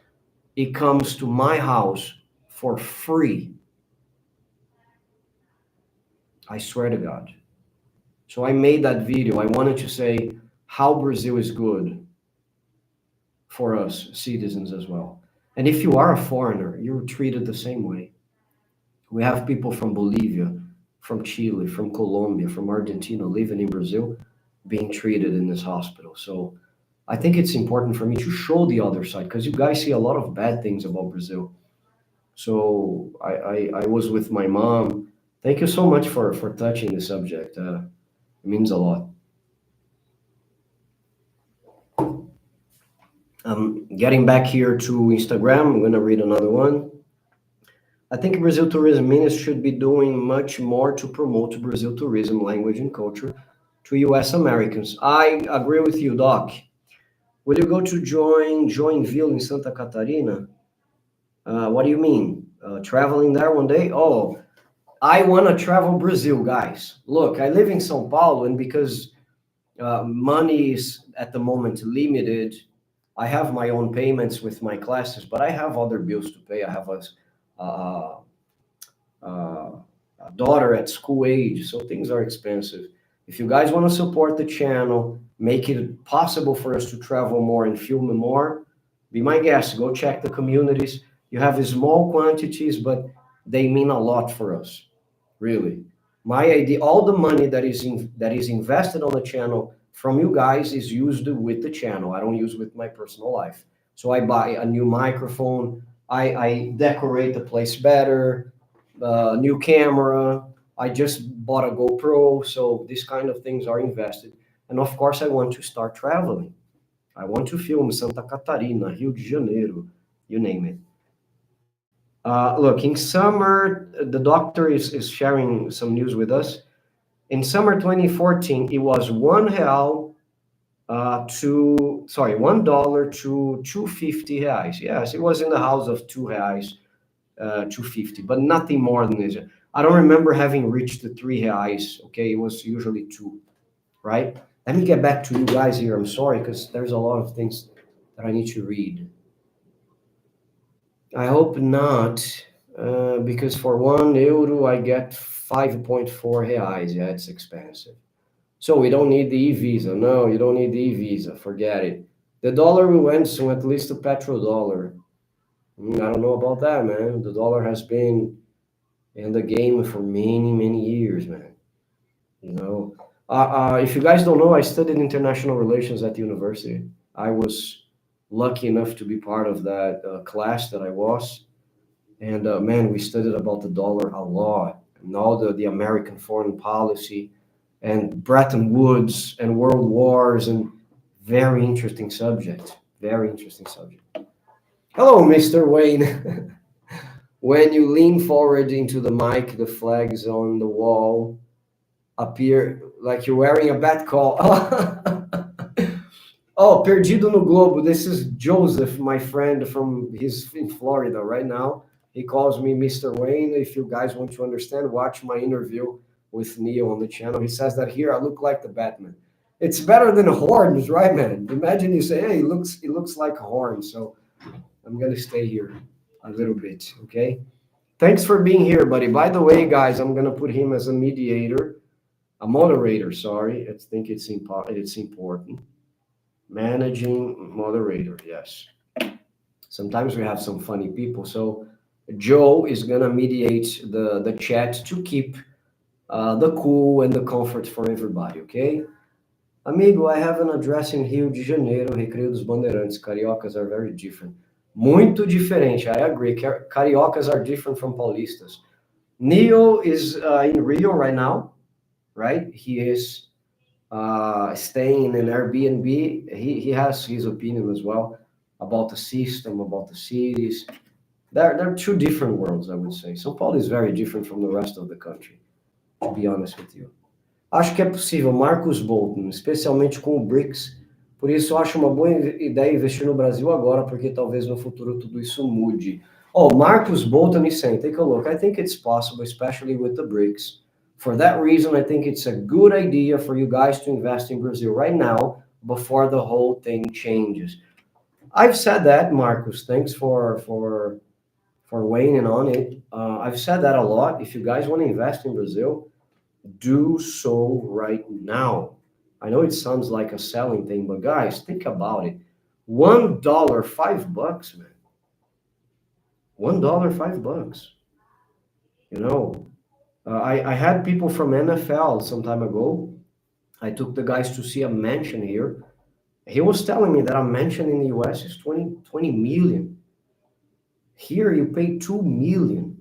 It comes to my house for free. I swear to God. So I made that video. I wanted to say how Brazil is good for us citizens as well. And if you are a foreigner, you're treated the same way. We have people from Bolivia, from Chile, from Colombia, from Argentina living in Brazil, being treated in this hospital. So I think it's important for me to show the other side, because you guys see a lot of bad things about Brazil. So I was with my mom. Thank you so much for touching the subject. It means a lot. Getting back here to Instagram, I'm going to read another one. I think Brazil Tourism Ministry should be doing much more to promote Brazil tourism, language, and culture to U.S. Americans. I agree with you, Doc. Will you go to Joinville in Santa Catarina? What do you mean? Traveling there one day? Oh, I want to travel Brazil, guys. Look, I live in São Paulo, and because money is at the moment limited, I have my own payments with my classes, but I have other bills to pay. I have a daughter at school age, so things are expensive. If you guys want to support the channel, make it possible for us to travel more and film more, be my guest. Go check the communities. You have small quantities, but they mean a lot for us, really. My idea, all the money that is invested on the channel from you guys is used with the channel. I don't use with my personal life. So I buy a new microphone, I decorate the place better, new camera. I just bought a GoPro, so these kind of things are invested. And of course, I want to start traveling. I want to film Santa Catarina, Rio de Janeiro, you name it. Look, in summer, the doctor is sharing some news with us. In summer 2014, it was R$ 1 to 250 reais. Yes, it was in the house of 2 reais, 250, but nothing more than this. I don't remember having reached the 3 reais. Okay, it was usually two, right? Let me get back to you guys here. I'm sorry because there's a lot of things that I need to read. I hope not, because for €1 I get 5.4 reais. Yeah, it's expensive. So we don't need the e-visa. No, you don't need the e-visa. Forget it. The dollar will went soon, at least the petrodollar. I don't know about that, man. The dollar has been in the game for many, many years, man. You know, if you guys don't know, I studied international relations at the university. I was lucky enough to be part of that class that I was. And man, we studied about the dollar a lot and all the American foreign policy and Bretton Woods and world wars and very interesting subject. Very interesting subject. Hello, Mr. Wayne. When you lean forward into the mic, the flags on the wall appear like you're wearing a bat call. Oh, Perdido no Globo. This is Joseph, my friend from he's in Florida right now. He calls me Mr. Wayne. If you guys want to understand, watch my interview with Neo on the channel. He says that here I look like the Batman. It's better than horns, right, man? Imagine you say, "Hey, he looks like a horn." So I'm gonna stay here a little bit, okay? Thanks for being here, buddy. By the way, guys, I'm gonna put him as a mediator, a moderator. Sorry, I think it's important. Managing moderator, yes. Sometimes we have some funny people. So Joe is gonna mediate the chat to keep the cool and the comfort for everybody, okay? Amigo, I have an address in Rio de Janeiro, Recreio dos Bandeirantes. Cariocas are very different. Muito diferente, I agree. Cariocas are different from Paulistas. Neo is in Rio right now, right? He is staying in an Airbnb. He has his opinion as well about the system, about the cities. They're two different worlds, I would say. São Paulo is very different from the rest of the country, to be honest with you. Acho que é possível, Marcos Bolton, especialmente com o BRICS. Por isso, eu acho uma boa ideia investir no Brasil agora, porque talvez no futuro tudo isso mude. Oh, Marcos Bolton is saying, take a look. I think it's possible, especially with the BRICS. For that reason, I think it's a good idea for you guys to invest in Brazil right now before the whole thing changes. I've said that, Marcos. Thanks for weighing in on it. I've said that a lot. If you guys want to invest in Brazil, do so right now. I know it sounds like a selling thing, but guys, think about it. $1, $5, man. $1, $5. You know, I had people from NFL some time ago. I took the guys to see a mansion here. He was telling me that a mansion in the US is 20 million. Here you pay 2 million,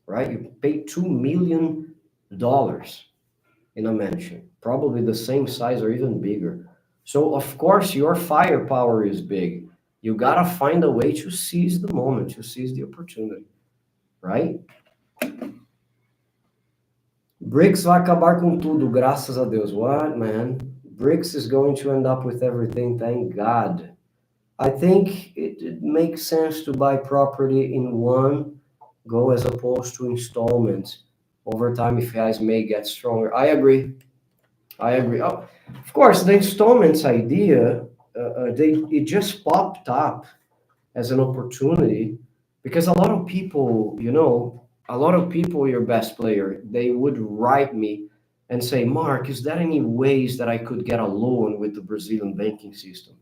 right? You pay $2 million in a mansion, probably the same size or even bigger. So of course your firepower is big. You gotta find a way to seize the moment, to seize the opportunity, right? BRICS vai acabar com tudo, graças a Deus. What, man? BRICS is going to end up with everything, thank God. I think it makes sense to buy property in one go as opposed to installments. Over time, if guys may get stronger. I agree. Oh, of course, the installments idea, it just popped up as an opportunity because a lot of people, your best player, they would write me and say, Mark, is there any ways that I could get a loan with the Brazilian banking system?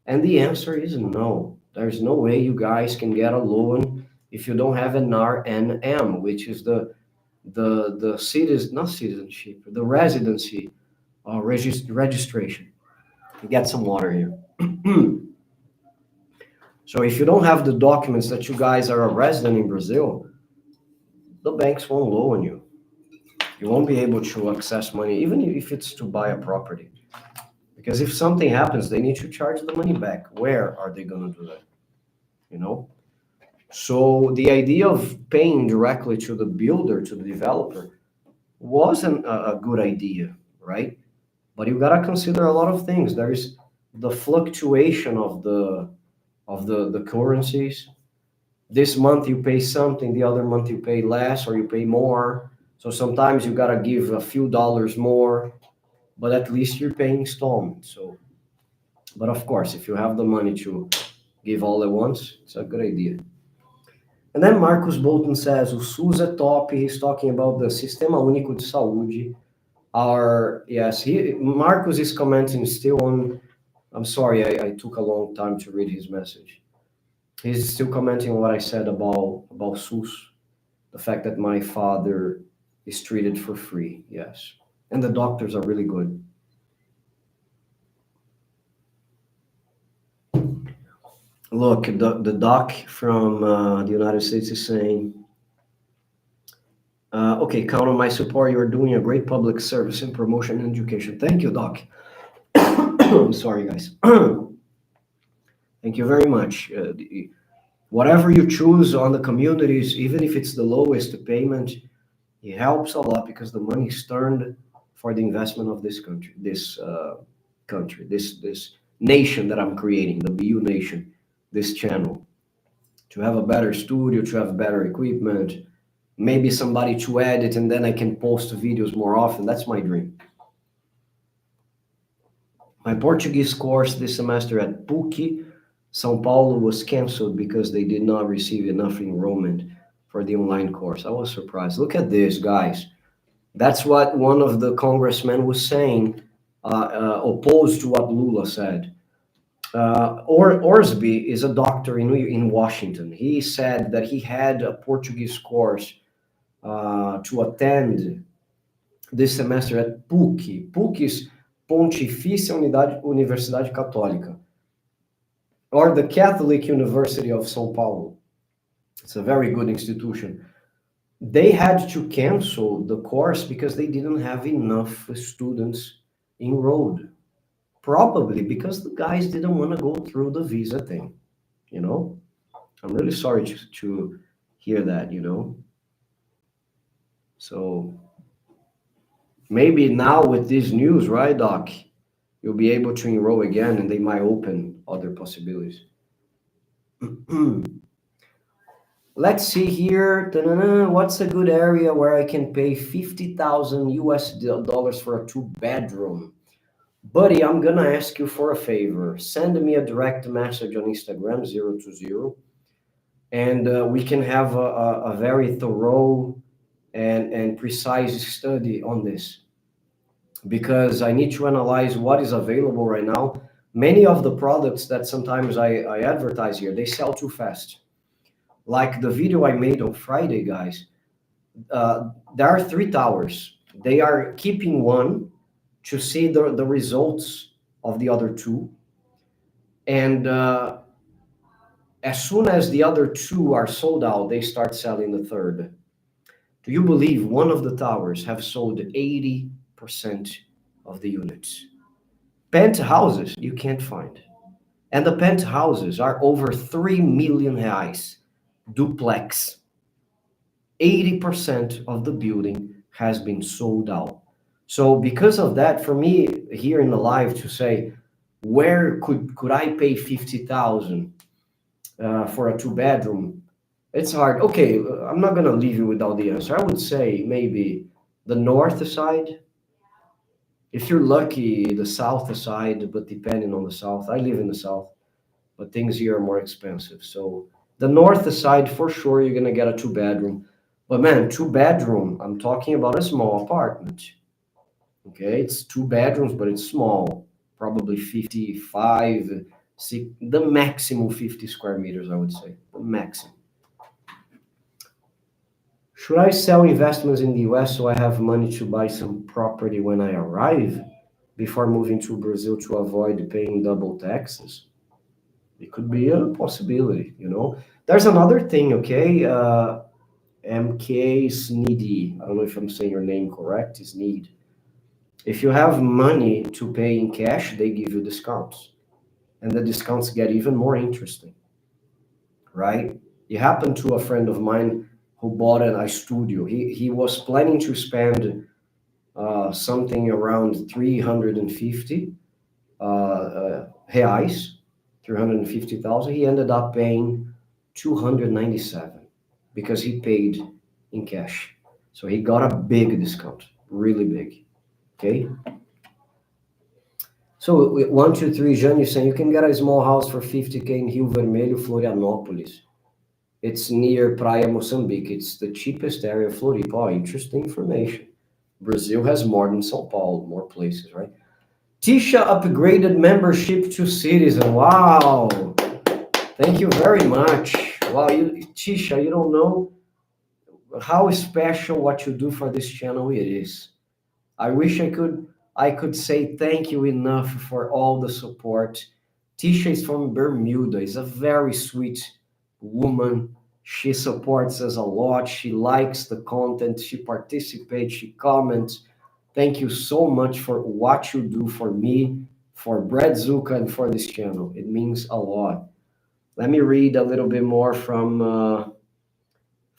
And the answer is no. There's no way you guys can get a loan if you don't have an RNM, which is the not citizenship, the residency registration. Get some water here. So if you don't have the documents that you guys are a resident in Brazil, the banks won't loan you. You won't be able to access money, even if it's to buy a property. Because if something happens, they need to charge the money back. Where are they going to do that? So the idea of paying directly to the builder, to the developer, wasn't a good idea, right? But you gotta consider a lot of things. There is the fluctuation of the currencies. This month you pay something, the other month you pay less or you pay more. So sometimes you gotta give a few dollars more, but at least you're paying installments. So, but of course, if you have the money to give all at once, it's a good idea. And then Marcos Bolton says, o SUS é top. He's talking about the Sistema Único de Saúde. Yes, Marcos is commenting still on, I'm sorry, I took a long time to read his message. He's still commenting on what I said about SUS, the fact that my father is treated for free, yes. And the doctors are really good. Look, the doc from the United States is saying, okay, count on my support. You are doing a great public service in promotion and education. Thank you, doc. I'm sorry, guys. Thank you very much. Whatever you choose on the communities, even if it's the lowest payment, it helps a lot because the money is turned for the investment of this country, this nation that I'm creating, the BU Nation, this channel, to have a better studio, to have better equipment, maybe somebody to edit, and then I can post videos more often. That's my dream. My Portuguese course this semester at PUC São Paulo was canceled because they did not receive enough enrollment for the online course. I was surprised. Look at this, guys. That's what one of the congressmen was saying, opposed to what Lula said. Orsby is a doctor in Washington. He said that he had a Portuguese course to attend this semester at PUC. PUC is Pontifícia Universidade Católica, or the Catholic University of São Paulo. It's a very good institution. They had to cancel the course because they didn't have enough students enrolled. Probably because the guys didn't want to go through the visa thing, you know? I'm really sorry to hear that, you know? So maybe now with this news, right, Doc, you'll be able to enroll again and they might open other possibilities. Let's see here. What's a good area where I can pay 50,000 US dollars for a 2-bedroom? Buddy, I'm gonna ask you for a favor. Send me a direct message on Instagram, 020, and we can have a very thorough and precise study on this. Because I need to analyze what is available right now. Many of the products that sometimes I advertise here, they sell too fast. Like the video I made on Friday, guys, there are 3 towers. They are keeping one to see the results of the other 2. And as soon as the other 2 are sold out, they start selling the third. Do you believe one of the towers have sold 80% of the units? Penthouses, you can't find. And the penthouses are over 3 million reais. Duplex. 80% of the building has been sold out. So because of that, for me here in the live to say, where could I pay 50,000 for a 2-bedroom? It's hard. Okay, I'm not gonna leave you without the answer. I would say maybe the north side. If you're lucky, the south side, but depending on the south. I live in the south, but things here are more expensive. So the north side, for sure, you're gonna get a 2-bedroom. But man, 2-bedroom, I'm talking about a small apartment. Okay, it's 2 bedrooms, but it's small. Probably 55, the maximum 50 square meters, I would say. The maximum. Should I sell investments in the US so I have money to buy some property when I arrive before moving to Brazil to avoid paying double taxes? It could be a possibility, you know. There's another thing, okay? MK Sneedy. I don't know if I'm saying your name correct. It's Need. If you have money to pay in cash, they give you discounts. And the discounts get even more interesting, right? It happened to a friend of mine who bought a studio. He was planning to spend something around 350 reais, 350,000. He ended up paying 297 because he paid in cash. So he got a big discount, really big. Okay. So 123, Jean, you're saying you can get a small house for 50K in Rio Vermelho, Florianópolis. It's near Praia Moçambique. It's the cheapest area of Floripa. Oh, interesting information. Brazil has more than São Paulo, more places, right? Tisha upgraded membership to Citizen. Wow. Thank you very much. Wow, Tisha, you don't know how special what you do for this channel it is. I wish I could say thank you enough for all the support. Tisha is from Bermuda. Is a very sweet woman. She supports us a lot. She likes the content. She participates. She comments. Thank you so much for what you do for me, for Brad Zuka, and for this channel. It means a lot. Let me read a little bit more from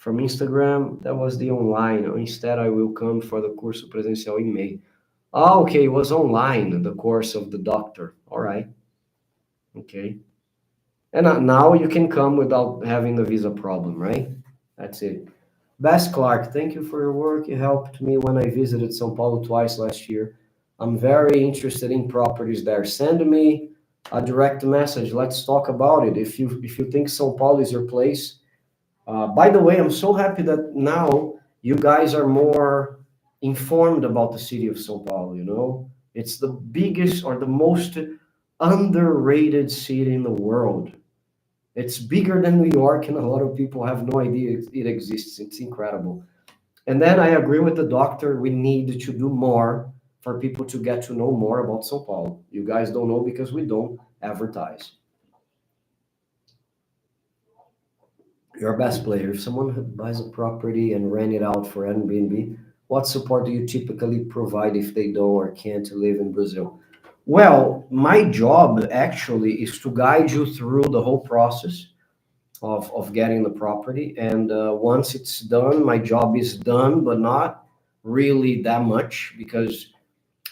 Instagram. That was the online. Instead, I will come for the curso presencial in May. Oh, okay, it was online, the course of the doctor. All right. Okay. And now you can come without having the visa problem, right? That's it. Bess Clark, thank you for your work. You helped me when I visited São Paulo twice last year. I'm very interested in properties there. Send me a direct message. Let's talk about it. If you think São Paulo is your place. By the way, I'm so happy that now you guys are more informed about the city of São Paulo. You know, it's the biggest or the most underrated city in the world. It's bigger than New York, and a lot of people have no idea it exists. It's incredible. And then I agree with the doctor. We need to do more for people to get to know more about São Paulo. You guys don't know because we don't advertise. Your best player. If someone buys a property and rent it out for Airbnb, what support do you typically provide if they don't or can't live in Brazil? Well, my job actually is to guide you through the whole process of getting the property. And once it's done, my job is done, but not really that much because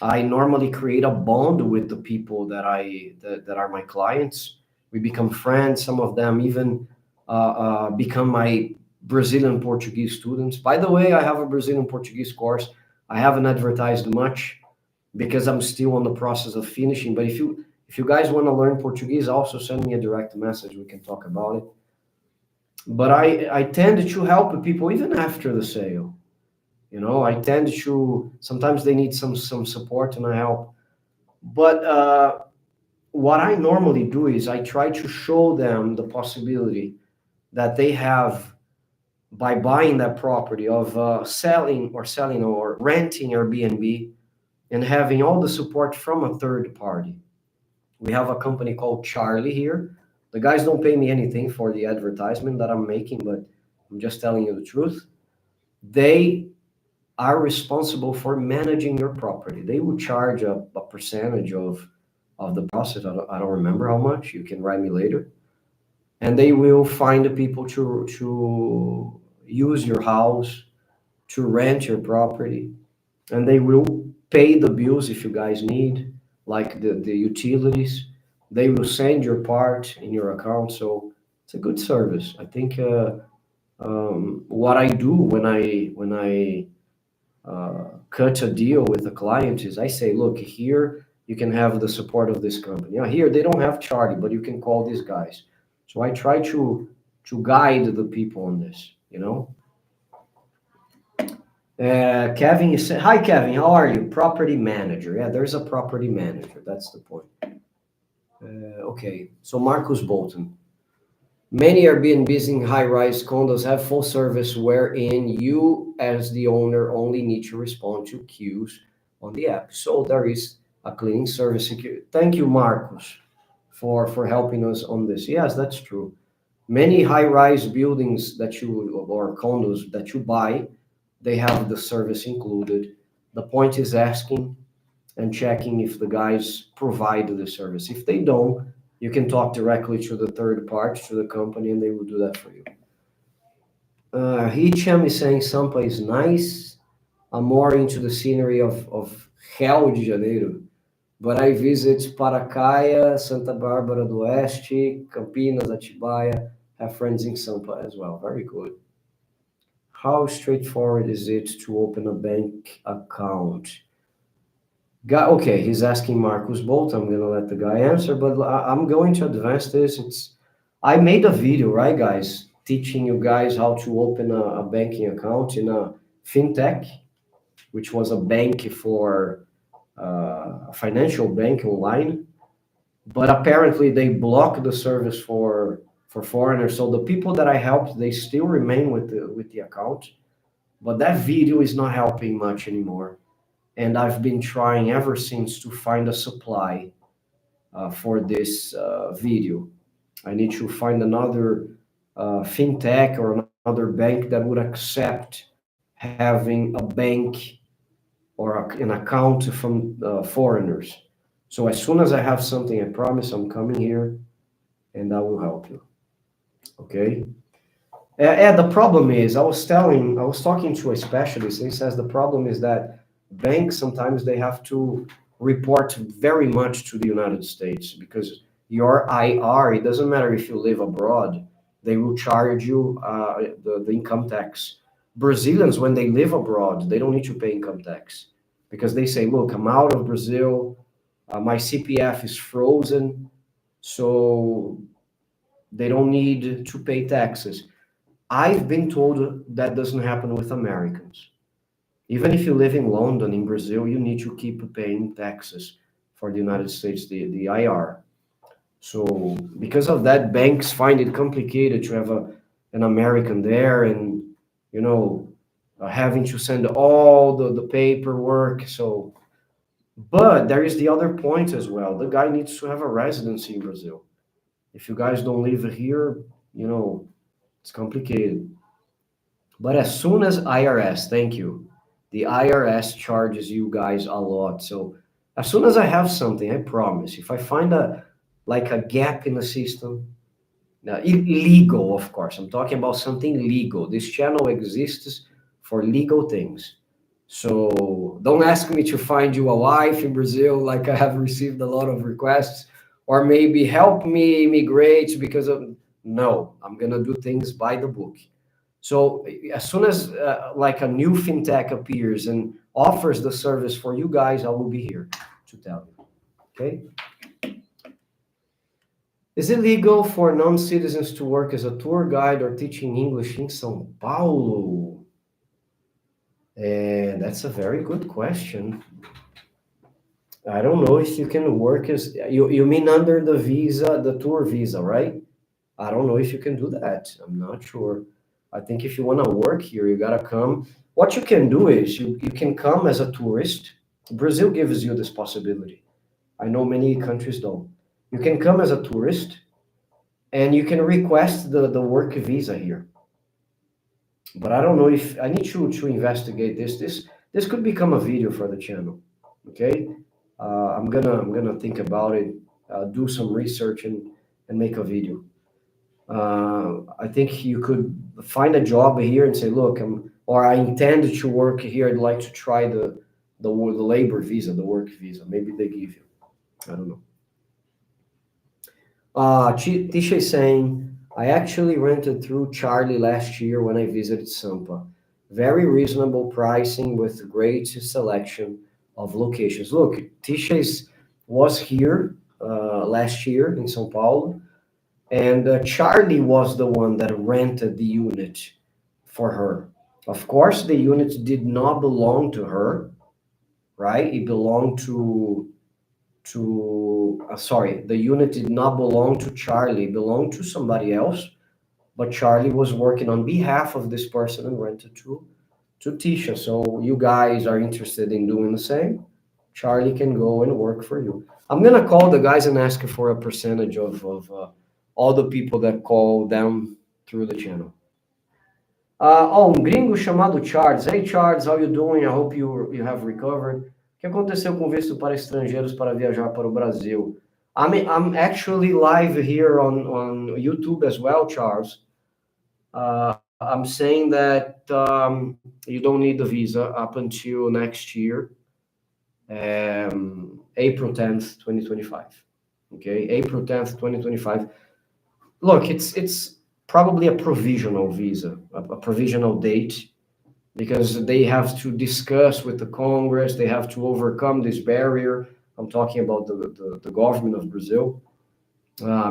I normally create a bond with the people that are my clients. We become friends. Some of them even become my Brazilian Portuguese students. By the way, I have a Brazilian Portuguese course. I haven't advertised much because I'm still on the process of finishing. But if you guys want to learn Portuguese, also send me a direct message. We can talk about it. But I tend to help people even after the sale. You know, I tend to sometimes they need some support and I help. But what I normally do is I try to show them the possibility that they have by buying that property of selling or renting Airbnb and having all the support from a third party. We have a company called Charlie here. The guys don't pay me anything for the advertisement that I'm making, but I'm just telling you the truth. They are responsible for managing your property. They will charge a percentage of the process. I don't remember how much. You can write me later. And they will find the people to use your house, to rent your property, and they will pay the bills if you guys need, like the utilities. They will send your part in your account. So it's a good service. I think what I do when I cut a deal with a client is I say, look, here you can have the support of this company. Now, here they don't have Charlie, but you can call these guys. So I try to guide the people on this, you know. Kevin is saying, hi, Kevin, how are you? Property manager. Yeah, there's a property manager. That's the point. Okay, so Marcus Bolton. Many Airbnbs in high-rise condos have full service wherein you, as the owner, only need to respond to queues on the app. So there is a cleaning service. Thank you, Marcus, for helping us on this. Yes, that's true. Many high-rise buildings or condos that you buy, they have the service included. The point is asking and checking if the guys provide the service. If they don't, you can talk directly to the third party, to the company, and they will do that for you. Hicham is saying Sampa is nice. I'm more into the scenery of Rio de Janeiro, but I visit Paracaia, Santa Bárbara do Oeste, Campinas, Atibaia, have friends in Sampa as well. Very good. How straightforward is it to open a bank account? Okay, he's asking Marcus Bolt. I'm gonna let the guy answer, but I'm going to advance this. I made a video, right, guys, teaching you guys how to open a banking account in a fintech, which was a bank for a financial bank online. But apparently they blocked the service for foreigners. So the people that I helped, they still remain with the account, but that video is not helping much anymore. And I've been trying ever since to find a supply for this video. I need to find another fintech or another bank that would accept having a bank or an account from foreigners. So as soon as I have something, I promise I'm coming here and I will help you. Okay. The problem is, I was talking to a specialist, and he says the problem is that banks sometimes they have to report very much to the United States because your IR, it doesn't matter if you live abroad, they will charge you the income tax. Brazilians, when they live abroad, they don't need to pay income tax because they say, look, I'm out of Brazil, my CPF is frozen, so they don't need to pay taxes. I've been told that doesn't happen with Americans. Even if you live in London, in Brazil, you need to keep paying taxes for the United States, the IR. So because of that, banks find it complicated to have an American there and, you know, having to send all the paperwork. So, but there is the other point as well. The guy needs to have a residency in Brazil. If you guys don't live here, you know, it's complicated. But as soon as IRS, thank you, the IRS charges you guys a lot. So as soon as I have something, I promise, if I find a gap in the system, now, illegal, of course, I'm talking about something legal. This channel exists for legal things. So don't ask me to find you a wife in Brazil, like I have received a lot of requests, or maybe help me immigrate because of, no, I'm gonna do things by the book. So as soon as like a new fintech appears and offers the service for you guys, I will be here to tell you. Okay. Is it legal for non-citizens to work as a tour guide or teaching English in São Paulo? And that's a very good question. I don't know if you can work as, you mean under the visa, the tour visa, right? I don't know if you can do that. I'm not sure. I think if you want to work here, you got to come. What you can do is you can come as a tourist. Brazil gives you this possibility. I know many countries don't. You can come as a tourist and you can request the work visa here. But I don't know if I need to investigate this. This could become a video for the channel. Okay, I'm gonna think about it, do some research and make a video. I think you could find a job here and say, look, or I intend to work here. I'd like to try the labor visa, the work visa. Maybe they give you. I don't know. Tisha is saying, I actually rented through Charlie last year when I visited Sampa. Very reasonable pricing with great selection of locations. Look, Tisha was here last year in São Paulo, and Charlie was the one that rented the unit for her. Of course, the unit did not belong to her, right? It belonged sorry, the unit did not belong to Charlie, it belonged to somebody else, but Charlie was working on behalf of this person and rented to Tisha. So you guys are interested in doing the same, Charlie can go and work for you. I'm gonna call the guys and ask for a percentage of all the people that call them through the channel. Gringo chamado Charles. Hey Charles, how you doing? I hope you have recovered. O que aconteceu com o visto para estrangeiros para viajar para o Brasil? I'm actually live here on YouTube as well, Charles. I'm saying that you don't need the visa up until next year, April 10th, 2025. Okay, April 10th, 2025. Look, it's probably a provisional visa, a provisional date, because they have to discuss with the Congress, they have to overcome this barrier. I'm talking about the government of Brazil,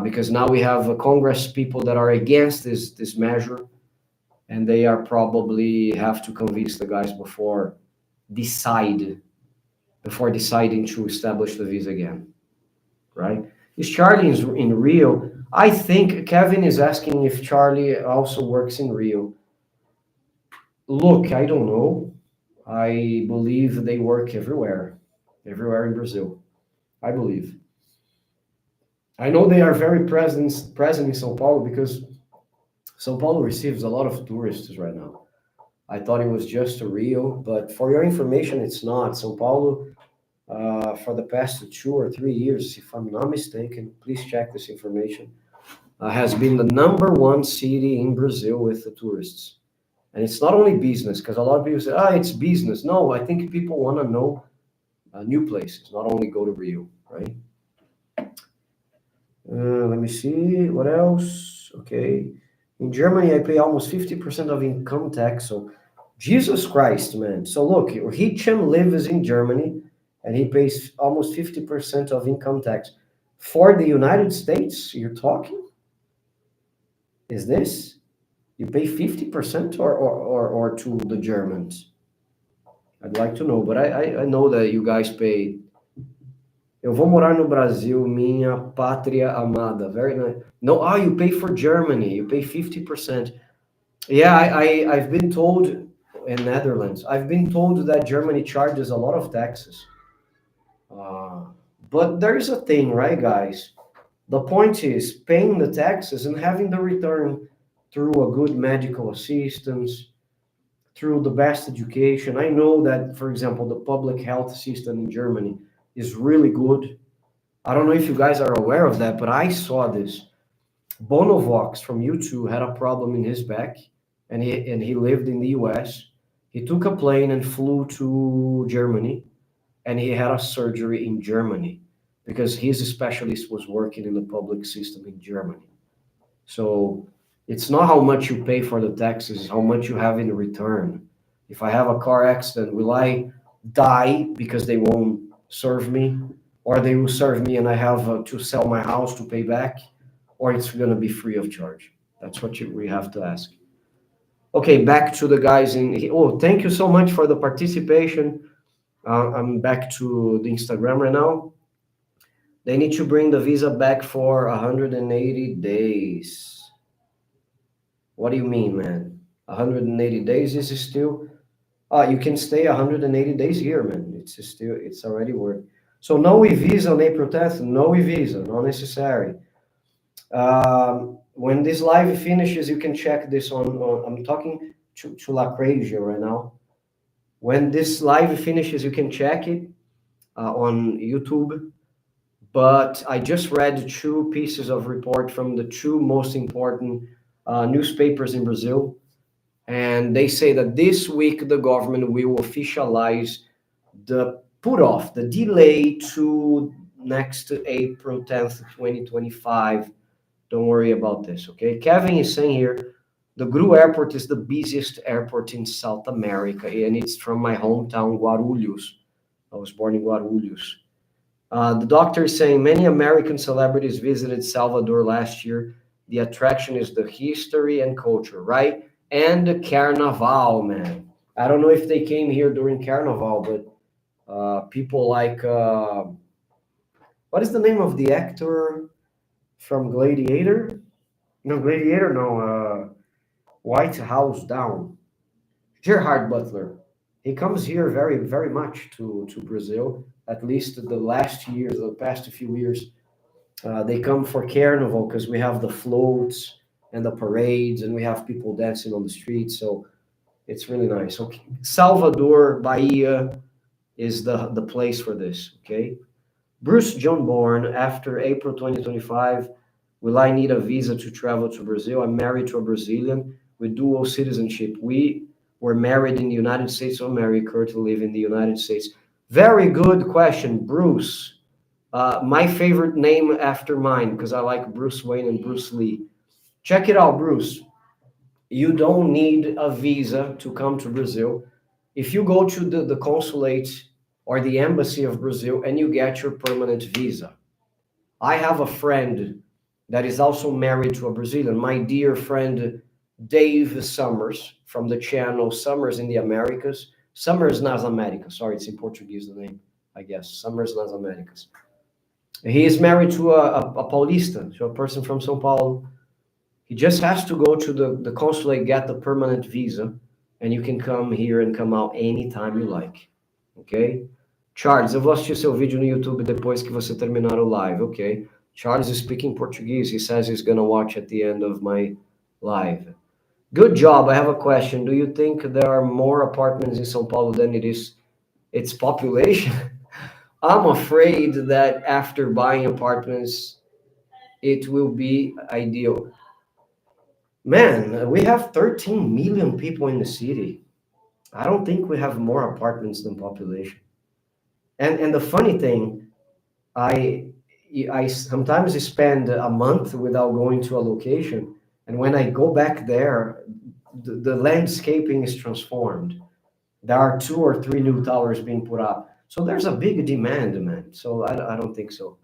because now we have Congress people that are against this measure, and they are probably have to convince the guys decide before deciding to establish the visa again, right? Is Charlie in Rio? I think Kevin is asking if Charlie also works in Rio. Look, I don't know. I believe they work everywhere in Brazil. I believe. I know they are very present in São Paulo because São Paulo receives a lot of tourists right now. I thought it was just a Rio, but for your information, it's not. São Paulo, for the past 2 or 3 years, if I'm not mistaken, please check this information, has been the number one city in Brazil with the tourists. And it's not only business, because a lot of people say, it's business. No, I think people want to know new places, not only go to Rio, right? Let me see, what else? Okay. In Germany, I pay almost 50% of income tax. So, Jesus Christ, man. So, look, Hitchem lives in Germany and he pays almost 50% of income tax. For the United States, you're talking? Is this? You pay 50% or to the Germans? I'd like to know, but I know that you guys pay. Eu vou morar no Brasil, minha pátria amada. Very nice. No, you pay for Germany. You pay 50%. Yeah, I've been told in Netherlands. I've been told that Germany charges a lot of taxes. But there's a thing, right, guys? The point is paying the taxes and having the return through a good medical assistance, through the best education. I know that, for example, the public health system in Germany is really good. I don't know if you guys are aware of that, but I saw this. Bonovox from U2 had a problem in his back, and he lived in the US. He took a plane and flew to Germany, and he had a surgery in Germany because his specialist was working in the public system in Germany. So it's not how much you pay for the taxes, it's how much you have in return. If I have a car accident, will I die because they won't serve me? Or they will serve me and I have to sell my house to pay back? Or it's going to be free of charge? That's what we have to ask. Okay, back to the guys in. Oh, thank you so much for the participation. I'm back to the Instagram right now. They need to bring the visa back for 180 days. What do you mean, man? 180 days is still. You can stay 180 days here, man. It's already work. So no e-visa on April 10th, no e-visa, not necessary. When this live finishes, you can check this on I'm talking to La Crazy right now. When this live finishes, you can check it on YouTube. But I just read 2 pieces of report from the 2 most important newspapers in Brazil. And they say that this week the government will officialize the the delay to next April 10th, 2025. Don't worry about this, okay? Kevin is saying here, the Gru Airport is the busiest airport in South America, and it's from my hometown, Guarulhos. I was born in Guarulhos. The doctor is saying many American celebrities visited Salvador last year. The attraction is the history and culture, right? And the Carnaval, man. I don't know if they came here during Carnaval, but people like what is the name of the actor from Gladiator? No, Gladiator, no. White House Down. Gerard Butler. He comes here very, very much to Brazil. At least the past few years, they come for Carnival because we have the floats and the parades, and we have people dancing on the streets. So it's really nice. Okay, Salvador, Bahia is the place for this. Okay, Bruce John Bourne. After April 2025, will I need a visa to travel to Brazil? I'm married to a Brazilian. with dual citizenship. We were married in the United States of America, currently live in the United States. Very good question, Bruce. My favorite name after mine, because I like Bruce Wayne and Bruce Lee. Check it out, Bruce. You don't need a visa to come to Brazil. If you go to the consulate or the embassy of Brazil and you get your permanent visa. I have a friend that is also married to a Brazilian, my dear friend Dave Summers from the channel Summers in the Americas. Summers nas Américas. Sorry, it's in Portuguese, the name, I guess. Summers nas Américas. He is married to a Paulista, so a person from São Paulo. He just has to go to the consulate, get the permanent visa, and you can come here and come out anytime you like. Ok? Charles, eu vou assistir seu vídeo no YouTube depois que você terminar o live. Ok. Charles is speaking Portuguese. He says he's going to watch at the end of my live. Good job. I have a question. Do you think there are more apartments in São Paulo than it is its population? I'm afraid that after buying apartments, it will be ideal. Man, we have 13 million people in the city. I don't think we have more apartments than population. And the funny thing, I sometimes spend a month without going to a location, and when I go back there, the landscaping is transformed. There are 2 or 3 new towers being put up. So there's a big demand, man. So I don't think so.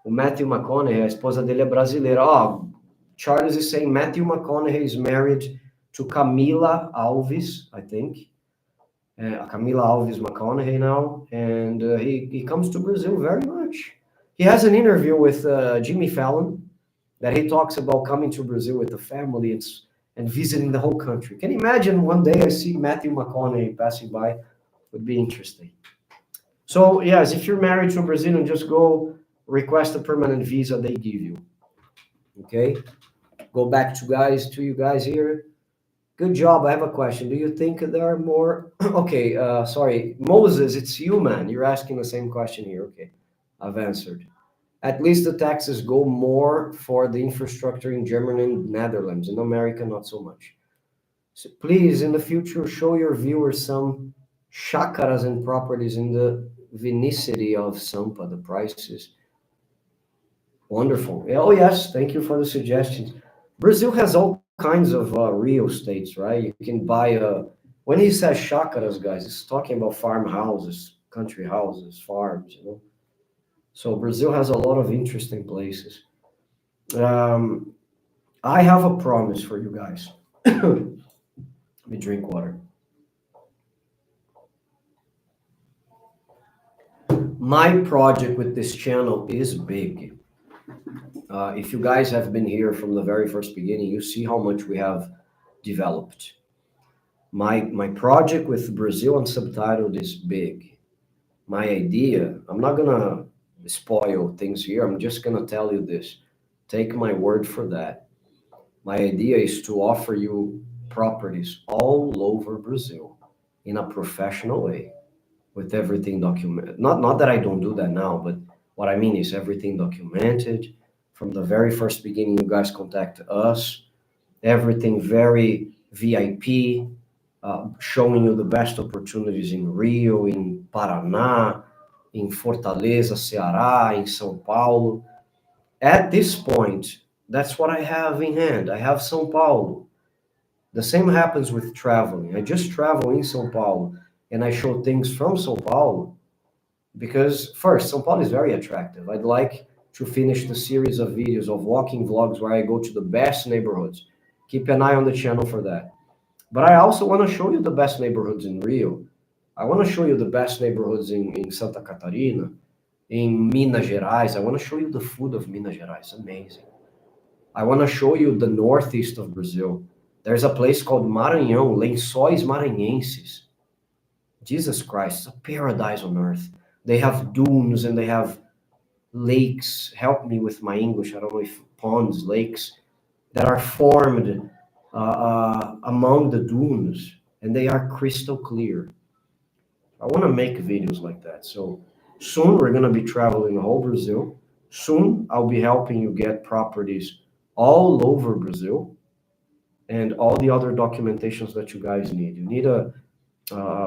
O Matthew McConaughey, a esposa dele é brasileira. Oh, Charles is saying Matthew McConaughey is married to Camila Alves, I think. Camila Alves McConaughey now. And he comes to Brazil very much. He has an interview with Jimmy Fallon that he talks about coming to Brazil with the family and visiting the whole country. Can you imagine one day I see Matthew McConaughey passing by? Would be interesting. So yes, if you're married to a Brazilian, just go request a permanent visa, they give you. Okay? Go back to you guys here. Good job. I have a question. Do you think there are more? Okay, sorry. Moses, it's you, man. You're asking the same question here. Okay, I've answered. At least the taxes go more for the infrastructure in Germany and Netherlands. In America, not so much. So please, in the future, show your viewers some chácaras and properties in the vicinity of Sampa, the prices. Wonderful. Oh, yes. Thank you for the suggestions. Brazil has all kinds of real estates, right? You can buy when he says chácaras, guys, he's talking about farmhouses, country houses, farms, you know. So Brazil has a lot of interesting places. I have a promise for you guys. Let me drink water. My project with this channel is big. If you guys have been here from the very first beginning, you see how much we have developed. My project with Brazil Unsubtitled is big. My idea, I'm not gonna spoil things here. I'm just gonna tell you this. Take my word for that. My idea is to offer you properties all over Brazil in a professional way, with everything documented. Not that I don't do that now, but what I mean is everything documented. From the very first beginning, you guys contact us. Everything very VIP, showing you the best opportunities in Rio, in Paraná, in Fortaleza, Ceará, in São Paulo. At this point, that's what I have in hand. I have São Paulo. The same happens with traveling. I just travel in São Paulo and I show things from São Paulo because first, São Paulo is very attractive. I'd like to finish the series of videos of walking vlogs where I go to the best neighborhoods. Keep an eye on the channel for that. But I also want to show you the best neighborhoods in Rio. I want to show you the best neighborhoods in Santa Catarina, in Minas Gerais. I want to show you the food of Minas Gerais. Amazing. I want to show you the northeast of Brazil. There's a place called Maranhão, Lençóis Maranhenses. Jesus Christ, it's a paradise on earth. They have dunes and they have lakes. Help me with my English. I don't know if ponds, lakes that are formed among the dunes, and they are crystal clear. I want to make videos like that. So soon we're going to be traveling the whole Brazil. Soon I'll be helping you get properties all over Brazil. and all the other documentations that you guys need. You need a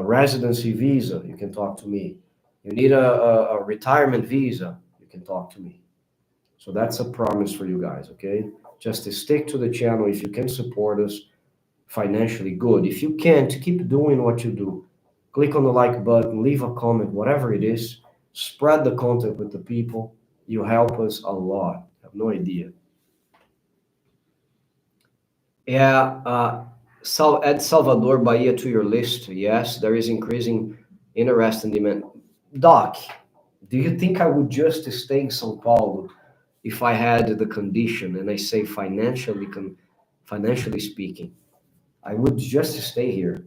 residency visa, you can talk to me. You need a retirement visa, you can talk to me. So that's a promise for you guys, okay? Just to stick to the channel. If you can support us financially, good. If you can't, keep doing what you do. Click on the like button, leave a comment, whatever it is. Spread the content with the people. You help us a lot. I have no idea. Yeah, add Salvador Bahia to your list. Yes, there is increasing interest and demand. Doc, do you think I would just stay in São Paulo if I had the condition, and I say financially speaking, I would just stay here.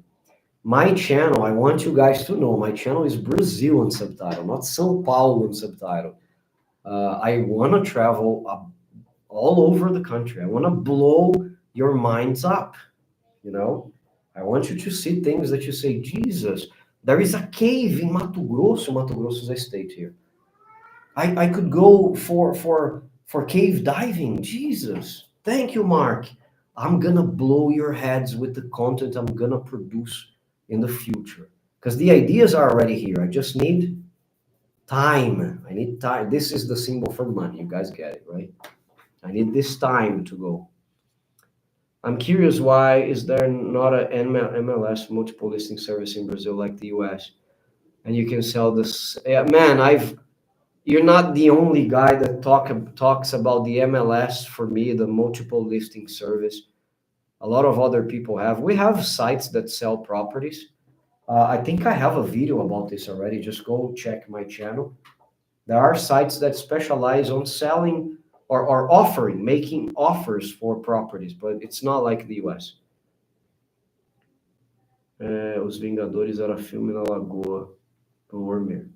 My channel, I want you guys to know, my channel is Brazil on subtitle, not São Paulo on subtitle. I want to travel all over the country. I want to blow your minds up, you know? I want you to see things that you say, Jesus, there is a cave in Mato Grosso. Mato Grosso is a state here. I could go for cave diving. Jesus, thank you, Mark. I'm gonna blow your heads with the content I'm gonna produce in the future, because the ideas are already here. I just need time. I need time. This is the symbol for money. You guys get it, right? I need this time to go. I'm curious, why is there not a MLS, multiple listing service in Brazil like the US? And you can sell this. Yeah, man, you're not the only guy that talks about the MLS. For me, the multiple listing service. A lot of other people have. We have sites that sell properties. I think I have a video about this already. Just go check my channel. There are sites that specialize on selling or offering, making offers for properties, but it's not like the US. Os Vingadores era filme na Lagoa, do Ormer.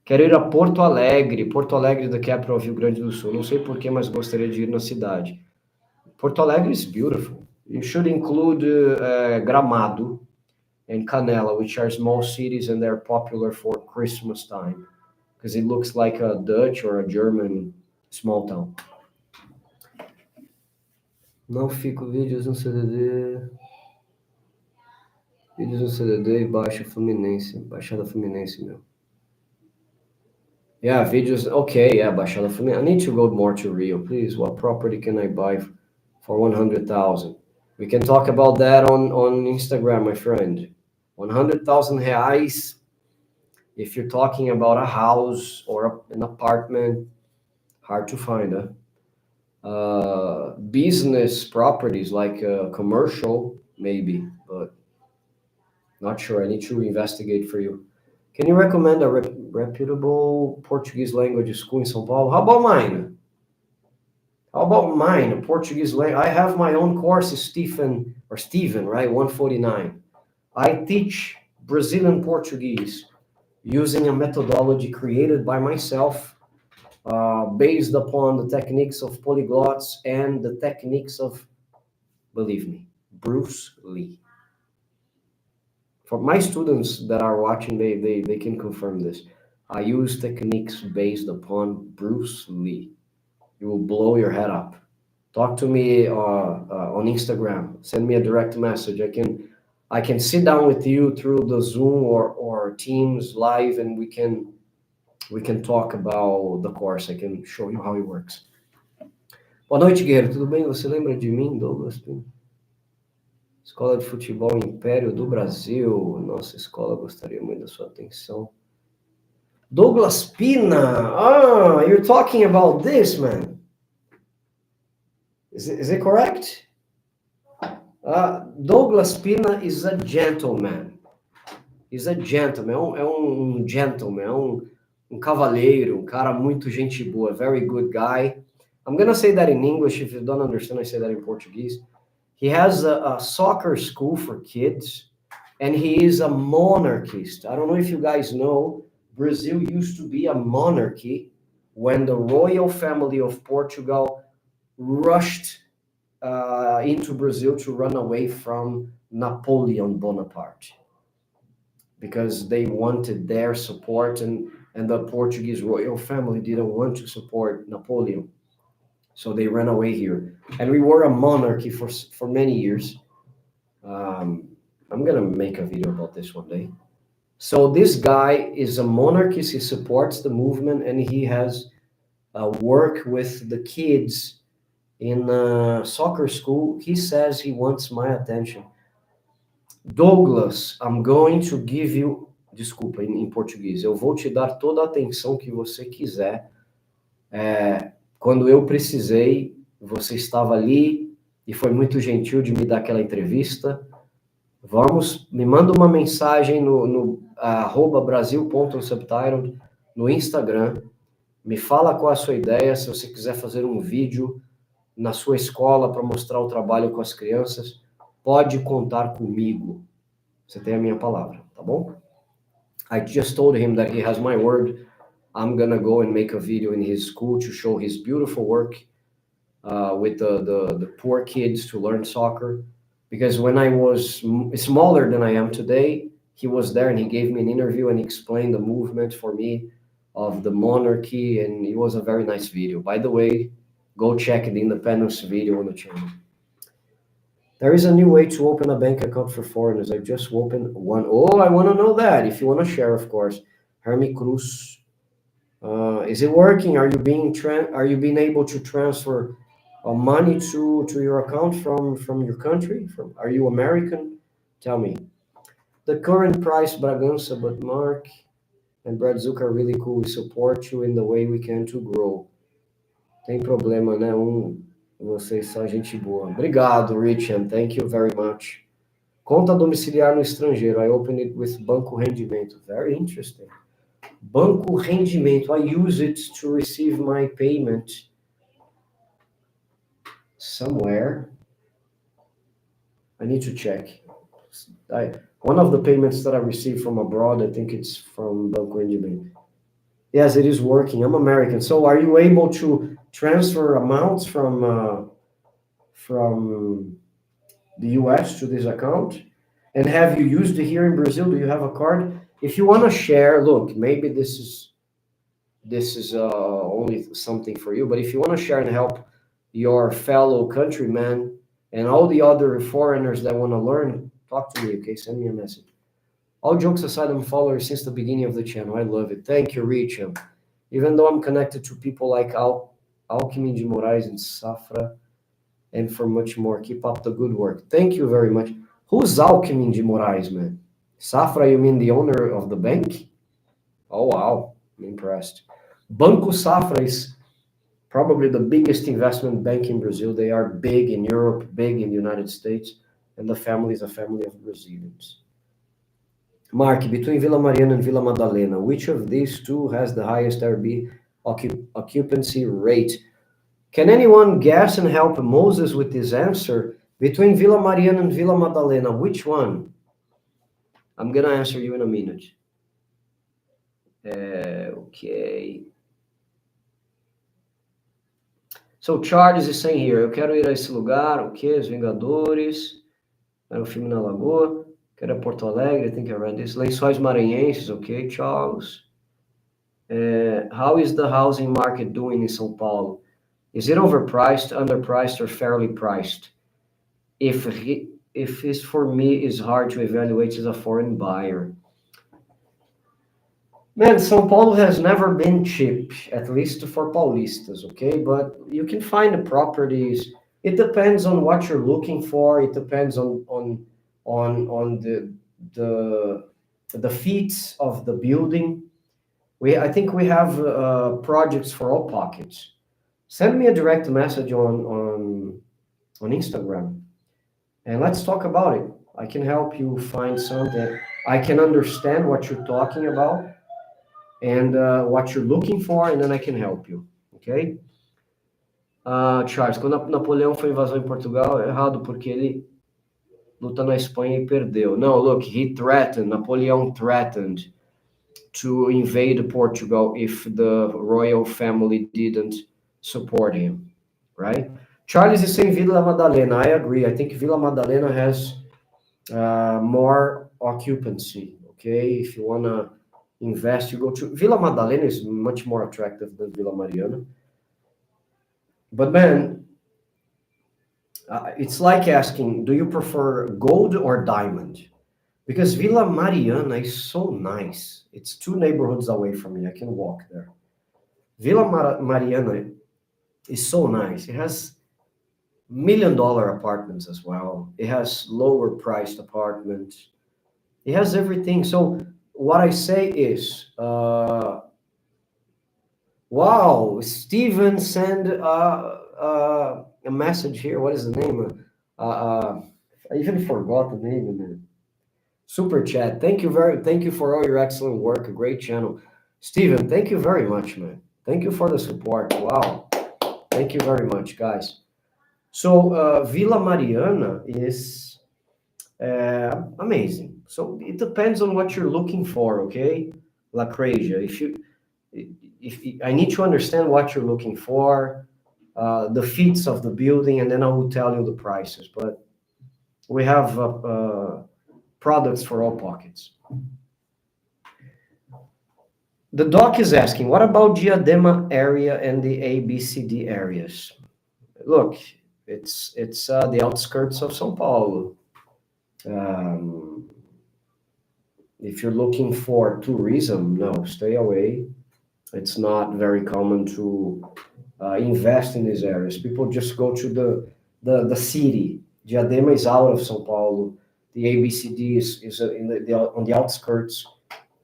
Quero ir a Porto Alegre, the capital of Rio Grande do Sul. Não sei porquê, mas gostaria de ir na cidade. Porto Alegre is beautiful. You should include Gramado and Canela, which are small cities and they're popular for Christmas time, because it looks like a Dutch or a German small town. Não fico vídeos no CDD. Vídeos no CDD e Baixada Fluminense, meu. Yeah, videos. Okay, yeah, Baixada Fluminense. I need to go more to Rio, please. What property can I buy for 100,000? We can talk about that on Instagram, my friend. 100,000 reais. If you're talking about a house or an apartment, hard to find, huh? Business properties like commercial, maybe, but not sure. I need to investigate for you. Can you recommend a reputable Portuguese language school in São Paulo? How about mine? A Portuguese language. I have my own course, Stephen, right? 149. I teach Brazilian Portuguese using a methodology created by myself, based upon the techniques of polyglots and the techniques of, believe me, Bruce Lee. For my students that are watching, they can confirm this. I use techniques based upon Bruce Lee. You will blow your head up. Talk to me on Instagram. Send me a direct message. I can sit down with you through the Zoom or Teams live, and we can talk about the course. I can show you how it works. Boa noite, Guerreiro. Tudo bem? Você lembra de mim, Douglas? Escola de Futebol Império do Brasil. Nossa escola gostaria muito da sua atenção. Douglas Pina. Ah, you're talking about this, man. Is it correct? Douglas Pina is a gentleman. He's a gentleman. É um gentleman, é um cavalheiro, um cara muito gente boa, very good guy. I'm gonna say that in English. If you don't understand, I say that in Portuguese. He has a soccer school for kids, and he is a monarchist. I don't know if you guys know, Brazil used to be a monarchy when the royal family of Portugal rushed into Brazil to run away from Napoleon Bonaparte, because they wanted their support, and the Portuguese royal family didn't want to support Napoleon. So they ran away here. And we were a monarchy for many years. I'm going to make a video about this one day. So this guy is a monarchist. He supports the movement, and he has work with the kids in soccer school. He says he wants my attention. Douglas, I'm going to give you. Desculpa, em português. Eu vou te dar toda a atenção que você quiser. Quando eu precisei, você estava ali e foi muito gentil de me dar aquela entrevista. Me manda uma mensagem no @brasil.subtitled no Instagram. Me fala qual a sua ideia, se você quiser fazer um vídeo na sua escola para mostrar o trabalho com as crianças, pode contar comigo. Você tem a minha palavra, tá bom? I just told him that he has my word. I'm gonna go and make a video in his school to show his beautiful work with the poor kids to learn soccer. Because when I was smaller than I am today, he was there and he gave me an interview and he explained the movement for me of the monarchy, and it was a very nice video. By the way, go check the independence video on the channel. There is a new way to open a bank account for foreigners. I just opened one. Oh, I want to know that. If you want to share, of course. Hermi Cruz. Is it working? Are you being able to transfer money to your account from your country? Are you American? Tell me. The current price, Bragança, but Mark and Brad Zucker are really cool. We support you in the way we can to grow. Tem problema, né? Vocês são gente boa. Obrigado, Richard. Thank you very much. Conta domiciliar no estrangeiro. I opened it with Banco Rendimento. Very interesting. Banco Rendimento. I use it to receive my payment somewhere. I need to check. One of the payments that I received from abroad, I think it's from Banco Rendimento. Yes, it is working. I'm American. So are you able to transfer amounts from the US to this account? And have you used it here in Brazil? Do you have a card? If you want to share, look, maybe this is only something for you, but if you want to share and help your fellow countrymen and all the other foreigners that want to learn, talk to me, okay? Send me a message. All jokes aside, I'm a follower since the beginning of the channel. I love it. Thank you, Richard. Even though I'm connected to people like Alckmin de Moraes and Safra, and for much more, keep up the good work. Thank you very much. Who's Alckmin de Moraes, man? Safra, you mean the owner of the bank? Oh, wow. I'm impressed. Banco Safra is probably the biggest investment bank in Brazil. They are big in Europe, big in the United States, and the family is a family of Brazilians. Mark, between Vila Mariana and Vila Madalena, which of these two has the highest Airbnb occupancy rate? Can anyone guess and help Moses with this answer? Between Vila Mariana and Vila Madalena, which one? I'm going to answer you in a minute. Okay. So Charles is saying here, eu quero ir a esse lugar, o quê? Os Vingadores, era um filme na Lagoa, quero ir a Porto Alegre, I think I read this. Lençóis Maranhenses, okay, Charles. How is the housing market doing in São Paulo? Is it overpriced, underpriced, or fairly priced? If it's for me, it's hard to evaluate as a foreign buyer. Man, São Paulo has never been cheap, at least for Paulistas, okay? But you can find the properties. It depends on what you're looking for. It depends on the feats of the building. I think we have projects for all pockets. Send me a direct message on Instagram, and let's talk about it. I can help you find something. I can understand what you're talking about and what you're looking for, and then I can help you, okay? Charles, quando Napoleão foi invasão em Portugal, é errado, porque ele luta na Espanha e perdeu. No, look, Napoleon threatened to invade Portugal if the royal family didn't support him, right? Charles is saying Vila Madalena. I agree. I think Vila Madalena has more occupancy, okay? If you want to invest, you go to Vila Madalena is much more attractive than Vila Mariana. But man, it's like asking, do you prefer gold or diamond? Because Villa Mariana is so nice. It's two neighborhoods away from me. I can walk there. Mariana is so nice. It has $1 million apartments as well. It has lower priced apartments. It has everything. So what I say is, wow, Steven send a message here. What is the name? I even forgot the name, man. Super chat. Thank you for all your excellent work. A great channel. Steven, thank you very much, man. Thank you for the support. Wow. Thank you very much, guys. So Villa Mariana is amazing. So it depends on what you're looking for, okay? Lacrasia. If I need to understand what you're looking for, the feats of the building, and then I will tell you the prices. But we have products for all pockets. The doc is asking, what about Diadema area and the ABCD areas? Look, it's the outskirts of São Paulo. If you're looking for tourism, no, stay away. It's not very common to invest in these areas. People just go to the city. Diadema is out of São Paulo. The ABCD is on the outskirts.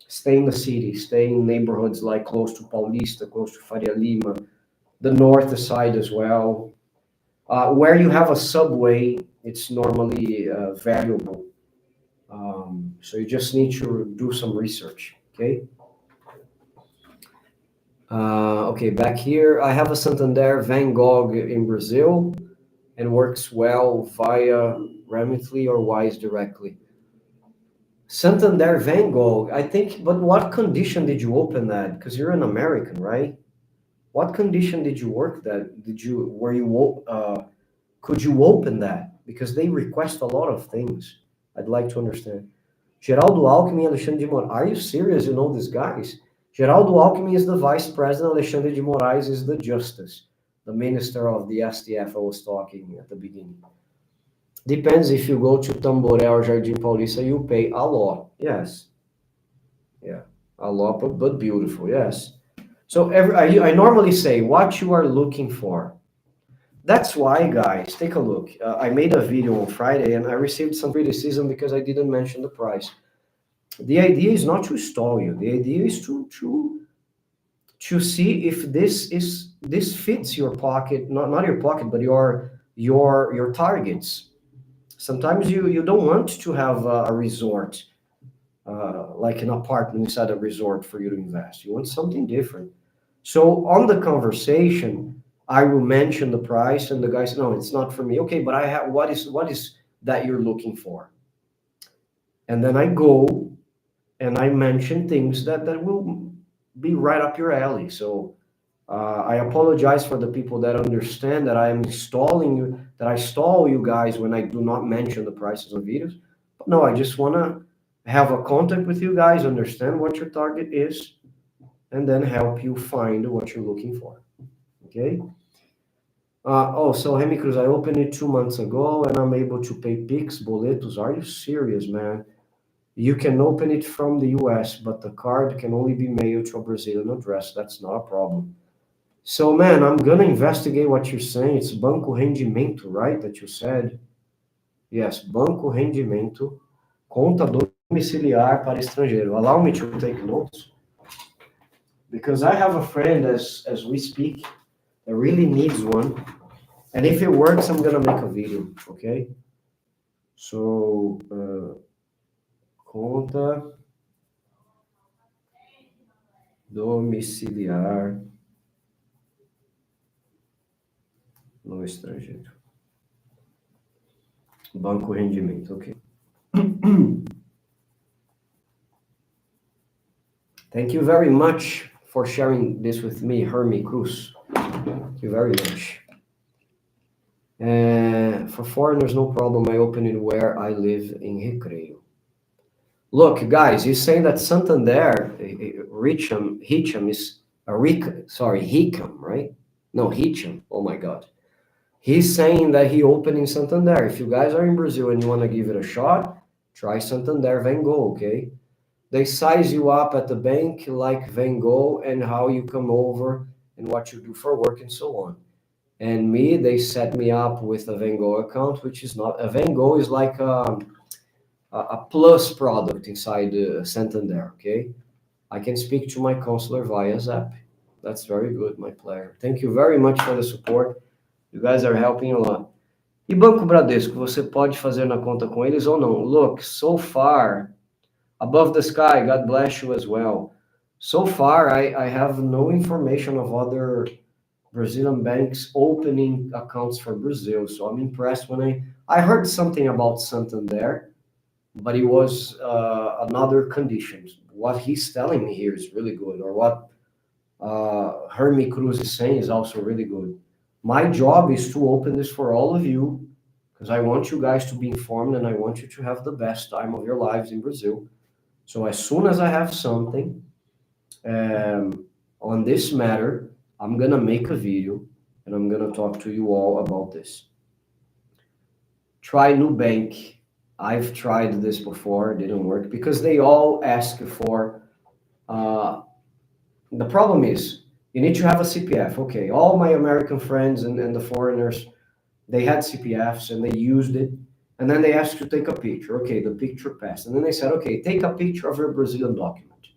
Stay in the city. Stay in neighborhoods like close to Paulista, close to Faria Lima, the north side as well. Where you have a subway, it's normally valuable. So you just need to do some research, okay? Okay, back here, I have a Santander Van Gogh in Brazil and works well via Remitly or Wise directly. Santander Van Gogh, I think, but what condition did you open that? Because you're an American, right? What condition did you work that? Could you open that? Because they request a lot of things. I'd like to understand. Geraldo Alckmin and Alexandre de Moraes. Are you serious? You know these guys? Geraldo Alckmin is the vice president. Alexandre de Moraes is the justice, the minister of the STF I was talking at the beginning. Depends if you go to Tamboré or Jardim Paulista, you pay a law. Yes. Yeah, a law, but beautiful. Yes. So I normally say what you are looking for. That's why, guys, take a look. I made a video on Friday and I received some criticism because I didn't mention the price. The idea is not to stall you. The idea is to see if this fits your pocket, not your pocket, but your targets. Sometimes you don't want to have a resort, like an apartment inside a resort for you to invest. You want something different. So on the conversation, I will mention the price, and the guy said, "No, it's not for me." Okay, but I have what is that you're looking for? And then I go and I mention things that will be right up your alley. So I apologize for the people that understand that I am stalling you, that I stall you guys when I do not mention the prices on videos. But no, I just want to have a contact with you guys, understand what your target is, and then help you find what you're looking for. Okay? So Remy Cruz, I opened it 2 months ago and I'm able to pay Pix, boletos. Are you serious, man? You can open it from the US, but the card can only be mailed to a Brazilian address. That's not a problem. So, man, I'm going to investigate what you're saying. It's Banco Rendimento, right? That you said. Yes, Banco Rendimento, conta domiciliar para estrangeiro. Allow me to take notes. Because I have a friend, as we speak, that really needs one. And if it works, I'm going to make a video, okay? So, conta domiciliar no estrangeiro. Banco Rendimento, okay. Thank you very much for sharing this with me, Hermie Cruz. Thank you very much. For foreigners, no problem. I open it where I live in Recreio. Look, guys, he's saying that Santander, Hicham is Hicam, right? No, Hitchin. Oh my God. He's saying that he opened in Santander. If you guys are in Brazil and you want to give it a shot, try Santander Van Gogh, okay? They size you up at the bank like Van Gogh and how you come over and what you do for work and so on. And me, they set me up with a Van Gogh account, which is not a Van Gogh is like a plus product inside Santander, okay? I can speak to my counselor via Zap. That's very good, my player. Thank you very much for the support. You guys are helping a lot. E Banco Bradesco, você pode fazer na conta com eles ou não? Look, so far, above the sky, God bless you as well. So far, I have no information of other Brazilian banks opening accounts for Brazil. So I'm impressed when I heard something about Santander, but it was another condition. What he's telling me here is really good, or what Hermie Cruz is saying is also really good. My job is to open this for all of you because I want you guys to be informed and I want you to have the best time of your lives in Brazil. So as soon as I have something on this matter, I'm gonna make a video and I'm gonna talk to you all about this. Try Nubank. I've tried this before, it didn't work because they all ask for. The problem is you need to have a CPF. Okay, all my American friends and the foreigners, they had CPFs and they used it. And then they asked you to take a picture. Okay, the picture passed. And then they said, okay, take a picture of your Brazilian document.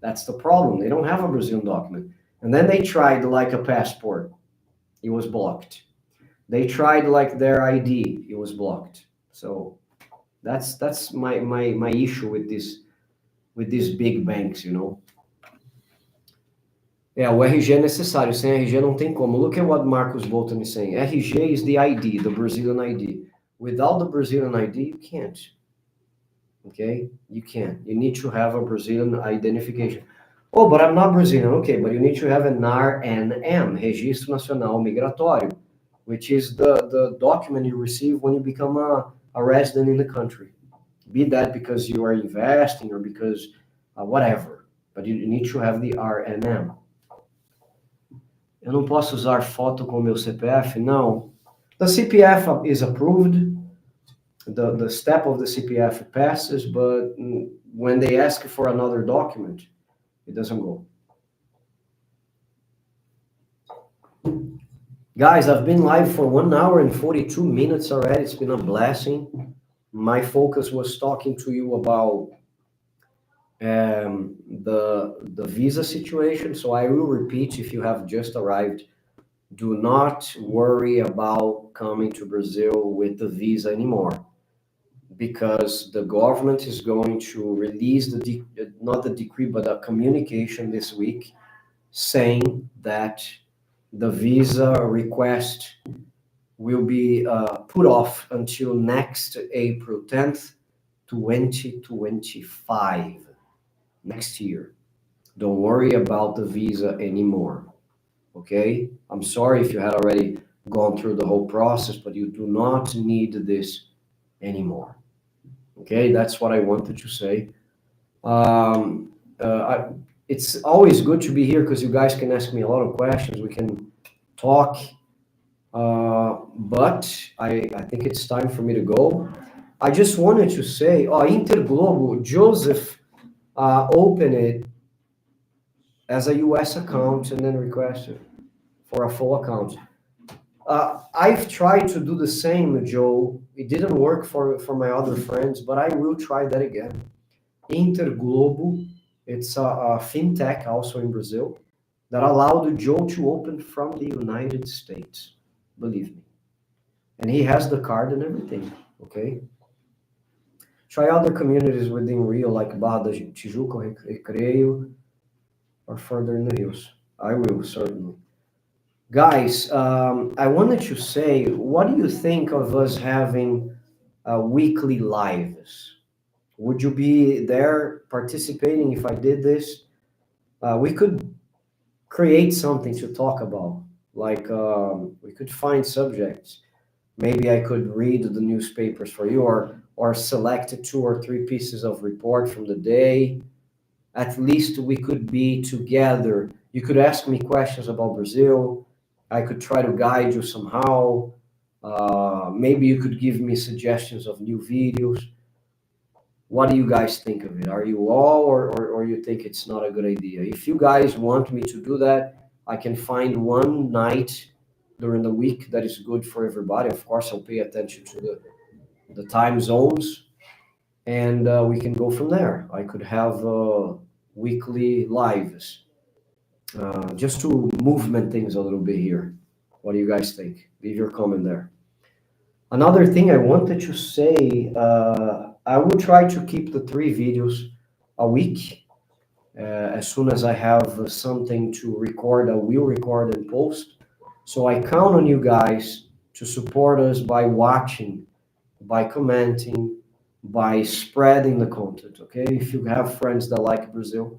That's the problem. They don't have a Brazilian document. And then they tried like a passport. It was blocked. They tried like their ID. It was blocked. So that's my issue with these big banks, you know. É, o RG é necessário. Sem RG não tem como. Look at what Marcus Bolton is saying. RG is the ID, the Brazilian ID. Without the Brazilian ID, you can't. Okay? You can't. You need to have a Brazilian identification. Oh, but I'm not Brazilian. Okay, but you need to have an RNM, Registro Nacional Migratório, which is the document you receive when you become a resident in the country. Be that because you are investing or because whatever. But you need to have the RNM. Eu não posso usar foto com meu CPF? Não. The CPF is approved. The step of the CPF passes, but when they ask for another document, it doesn't go. Guys, I've been live for 1 hour and 42 minutes already. It's been a blessing. My focus was talking to you about the visa situation. So I will repeat, if you have just arrived, do not worry about coming to Brazil with the visa anymore, because the government is going to release not the decree, but a communication this week saying that the visa request will be put off until next April 10th, 2025. Next year. Don't worry about the visa anymore. Okay? I'm sorry if you had already gone through the whole process, but you do not need this anymore. Okay? That's what I wanted to say. It's always good to be here because you guys can ask me a lot of questions. We can talk. But I think it's time for me to go. I just wanted to say, Interglobo, Joseph open it as a US account and then request it for a full account. I've tried to do the same, Joe. It didn't work for my other friends, but I will try that again. Interglobo, it's a fintech also in Brazil that allowed Joe to open from the United States, believe me. And he has the card and everything, okay? Try other communities within Rio, like Barra da Tijuca, Recreio, or further in the hills. I will, certainly. Guys, I wanted to say, what do you think of us having weekly lives? Would you be there participating if I did this? We could create something to talk about. Like we could find subjects. Maybe I could read the newspapers for you, or select 2 or 3 pieces of report from the day. At least we could be together. You could ask me questions about Brazil. I could try to guide you somehow. Maybe you could give me suggestions of new videos. What do you guys think of it? Are you all, or you think it's not a good idea? If you guys want me to do that, I can find one night during the week that is good for everybody. Of course, I'll pay attention to the time zones, and we can go from there. I could have weekly lives just to movement things a little bit here. What do you guys think? Leave your comment there. Another thing I wanted to say, I will try to keep the 3 videos a week. As soon as I have something to record, I will record and post. So I count on you guys to support us by watching, by commenting, by spreading the content, okay? If you have friends that like Brazil,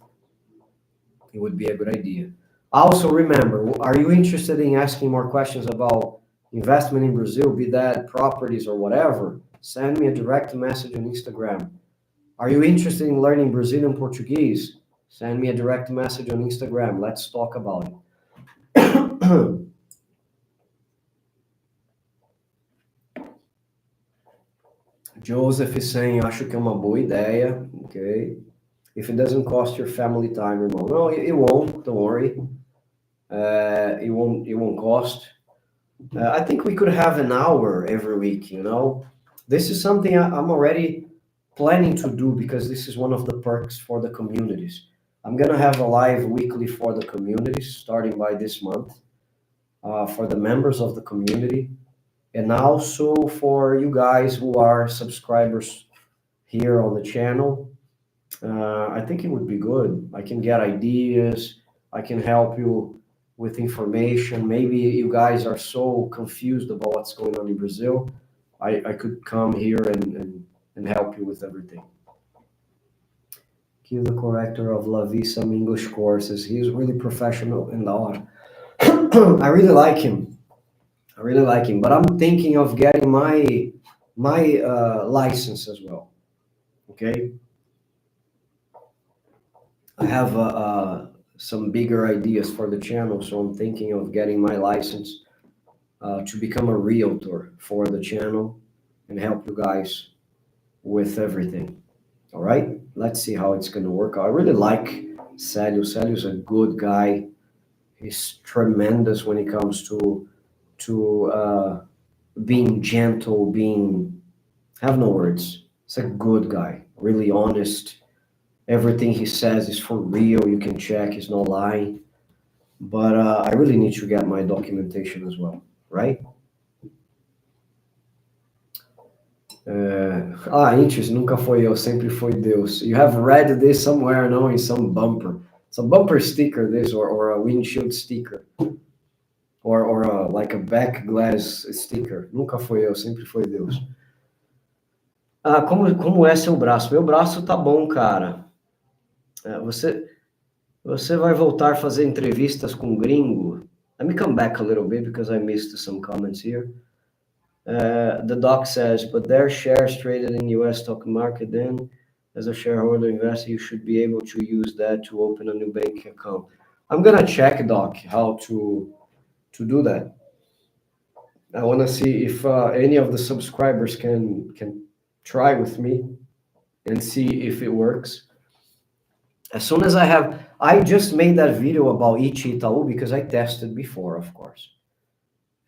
it would be a good idea. Also, remember, are you interested in asking more questions about investment in Brazil, be that properties or whatever? Send me a direct message on Instagram. Are you interested in learning Brazilian Portuguese? Send me a direct message on Instagram. Let's talk about it. Joseph is saying, acho que é uma boa ideia. Okay. If it doesn't cost your family time, irmão. No, it won't. Don't worry. It won't cost. I think we could have an hour every week, you know. This is something I'm already planning to do because this is one of the perks for the communities. I'm going to have a live weekly for the communities starting by this month, for the members of the community, and also for you guys who are subscribers here on the channel. I think it would be good. I can get ideas. I can help you with information. Maybe you guys are so confused about what's going on in Brazil. I could come here and help you with everything. He's the corrector of La Vie some English courses. He's really professional and all. I really like him. But I'm thinking of getting my license as well. Okay. I have some bigger ideas for the channel, so I'm thinking of getting my license to become a realtor for the channel and help you guys with everything. All right, let's see how it's going to work. I really like Célio. Célio's a good guy. He's tremendous when it comes to being gentle, have no words. He's a good guy, really honest. Everything he says is for real. You can check, he's not lying. But I really need to get my documentation as well, right? Interesting. Nunca foi eu, sempre foi Deus. You have read this somewhere, no, in some bumper. It's a bumper sticker, this, or a windshield sticker. Or like a back glass sticker. Nunca foi eu, sempre foi Deus. Como é seu braço? Meu braço tá bom, cara. Você vai voltar a fazer entrevistas com gringo? Let me come back a little bit because I missed some comments here. The doc says, but their shares traded in U.S. stock market, then as a shareholder investor, you should be able to use that to open a new bank account. I'm going to check, Doc, how to do that. I want to see if any of the subscribers can try with me and see if it works. As soon as I just made that video about Ichi Itaú because I tested before, of course.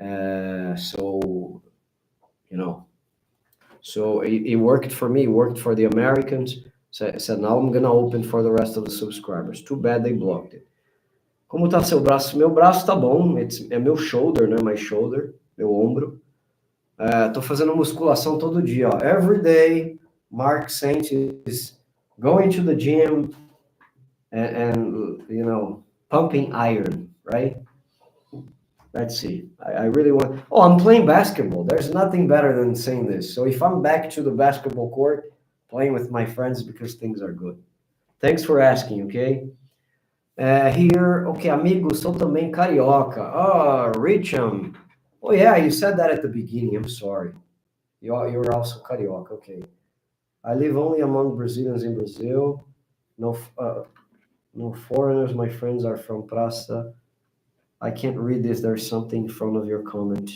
So, you know, so it worked for me, it worked for the Americans. So I said, now I'm going to open for the rest of the subscribers. Too bad they blocked it. Como tá seu braço? Meu braço tá bom, é meu shoulder, né? My shoulder, meu ombro. Tô fazendo musculação todo dia, ó. Every day, Mark Saint is going to the gym and you know, pumping iron, right? Let's see. I really want... Oh, I'm playing basketball. There's nothing better than saying this. So if I'm back to the basketball court, playing with my friends because things are good. Thanks for asking, okay? Here, okay, amigo, sou também carioca. Oh, Richam. Oh, yeah, you said that at the beginning. I'm sorry. You're also carioca, okay. I live only among Brazilians in Brazil. No No foreigners, my friends are from Praça. I can't read this. There's something in front of your comment.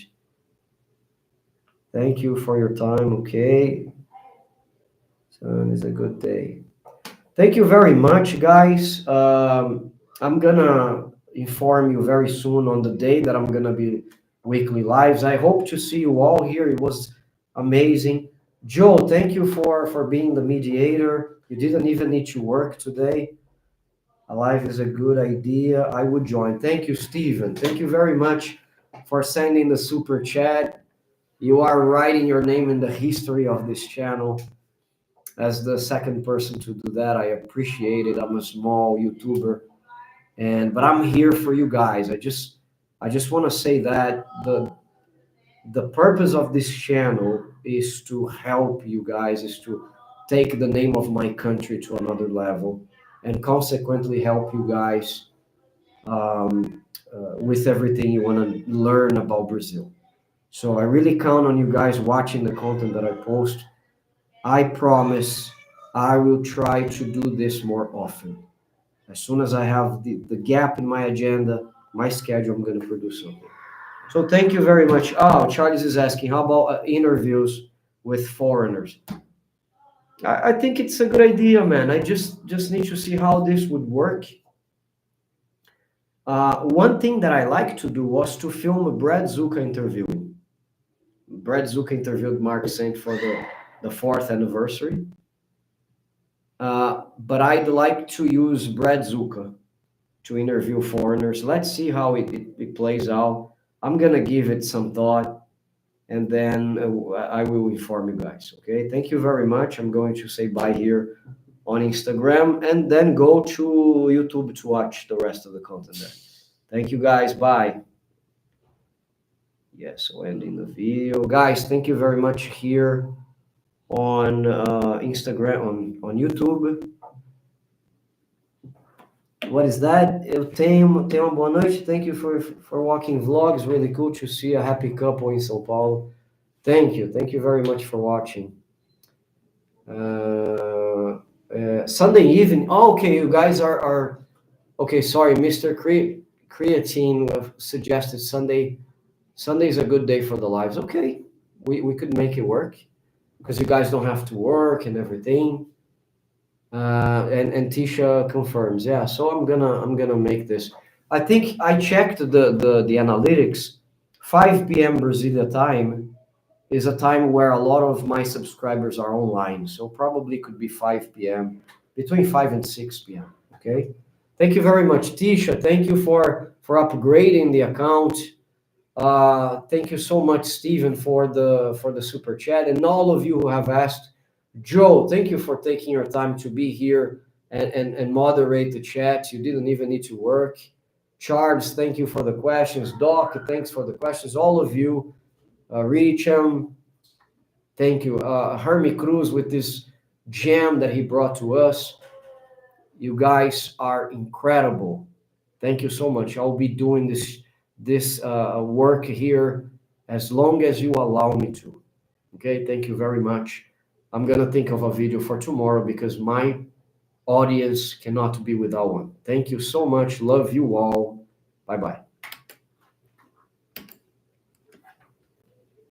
Thank you for your time. Okay. So it's a good day. Thank you very much, guys. I'm gonna inform you very soon on the day that I'm gonna be weekly lives. I hope to see you all here. It was amazing. Joe, thank you for being the mediator. You didn't even need to work today. A live is a good idea. I would join. Thank you, Steven. Thank you very much for sending the super chat. You are writing your name in the history of this channel as the second person to do that. I appreciate it. I'm a small YouTuber, but I'm here for you guys. I just want to say that the purpose of this channel is to help you guys, is to take the name of my country to another level, and consequently help you guys with everything you want to learn about Brazil. So I really count on you guys watching the content that I post. I promise I will try to do this more often. As soon as I have the gap in my agenda, my schedule, I'm going to produce something. So thank you very much. Oh, Charles is asking, how about interviews with foreigners? I think it's a good idea, man. I just need to see how this would work. One thing that I like to do was to film Brad Zucker interviewing. Brad Zucker interviewed Mark Saint for the 4th anniversary. But I'd like to use Brad Zucker to interview foreigners. Let's see how it plays out. I'm going to give it some thought, and then I will inform you guys. Okay, thank you very much. I'm going to say bye here on Instagram and then go to YouTube to watch the rest of the content there. Thank you guys. Bye. Yes, so ending the video. Guys, thank you very much here on Instagram, on YouTube. What is that? Eu tenho uma boa noite. Thank you for walking vlogs. Really cool to see a happy couple in São Paulo. Thank you. Thank you very much for watching. Sunday evening. Oh, okay, you guys are okay. Sorry, Mr. Creatine suggested Sunday. Sunday is a good day for the lives. Okay, we could make it work because you guys don't have to work and everything. And Tisha confirms, yeah. So I'm gonna make this. I think I checked the analytics. 5 p.m. Brasilia time is a time where a lot of my subscribers are online. So probably could be 5 p.m. between 5 and 6 p.m. Okay. Thank you very much, Tisha. Thank you for upgrading the account. Thank you so much, Stephen, for the super chat, and all of you who have asked. Joe, thank you for taking your time to be here and moderate the chat. You didn't even need to work. Charles, thank you for the questions. Doc, thanks for the questions. All of you, Richam, thank you. Hermie Cruz with this gem that he brought to us. You guys are incredible. Thank you so much. I'll be doing this work here as long as you allow me to. Okay, thank you very much. I'm going to think of a video for tomorrow because my audience cannot be without one. Thank you so much. Love you all. Bye-bye.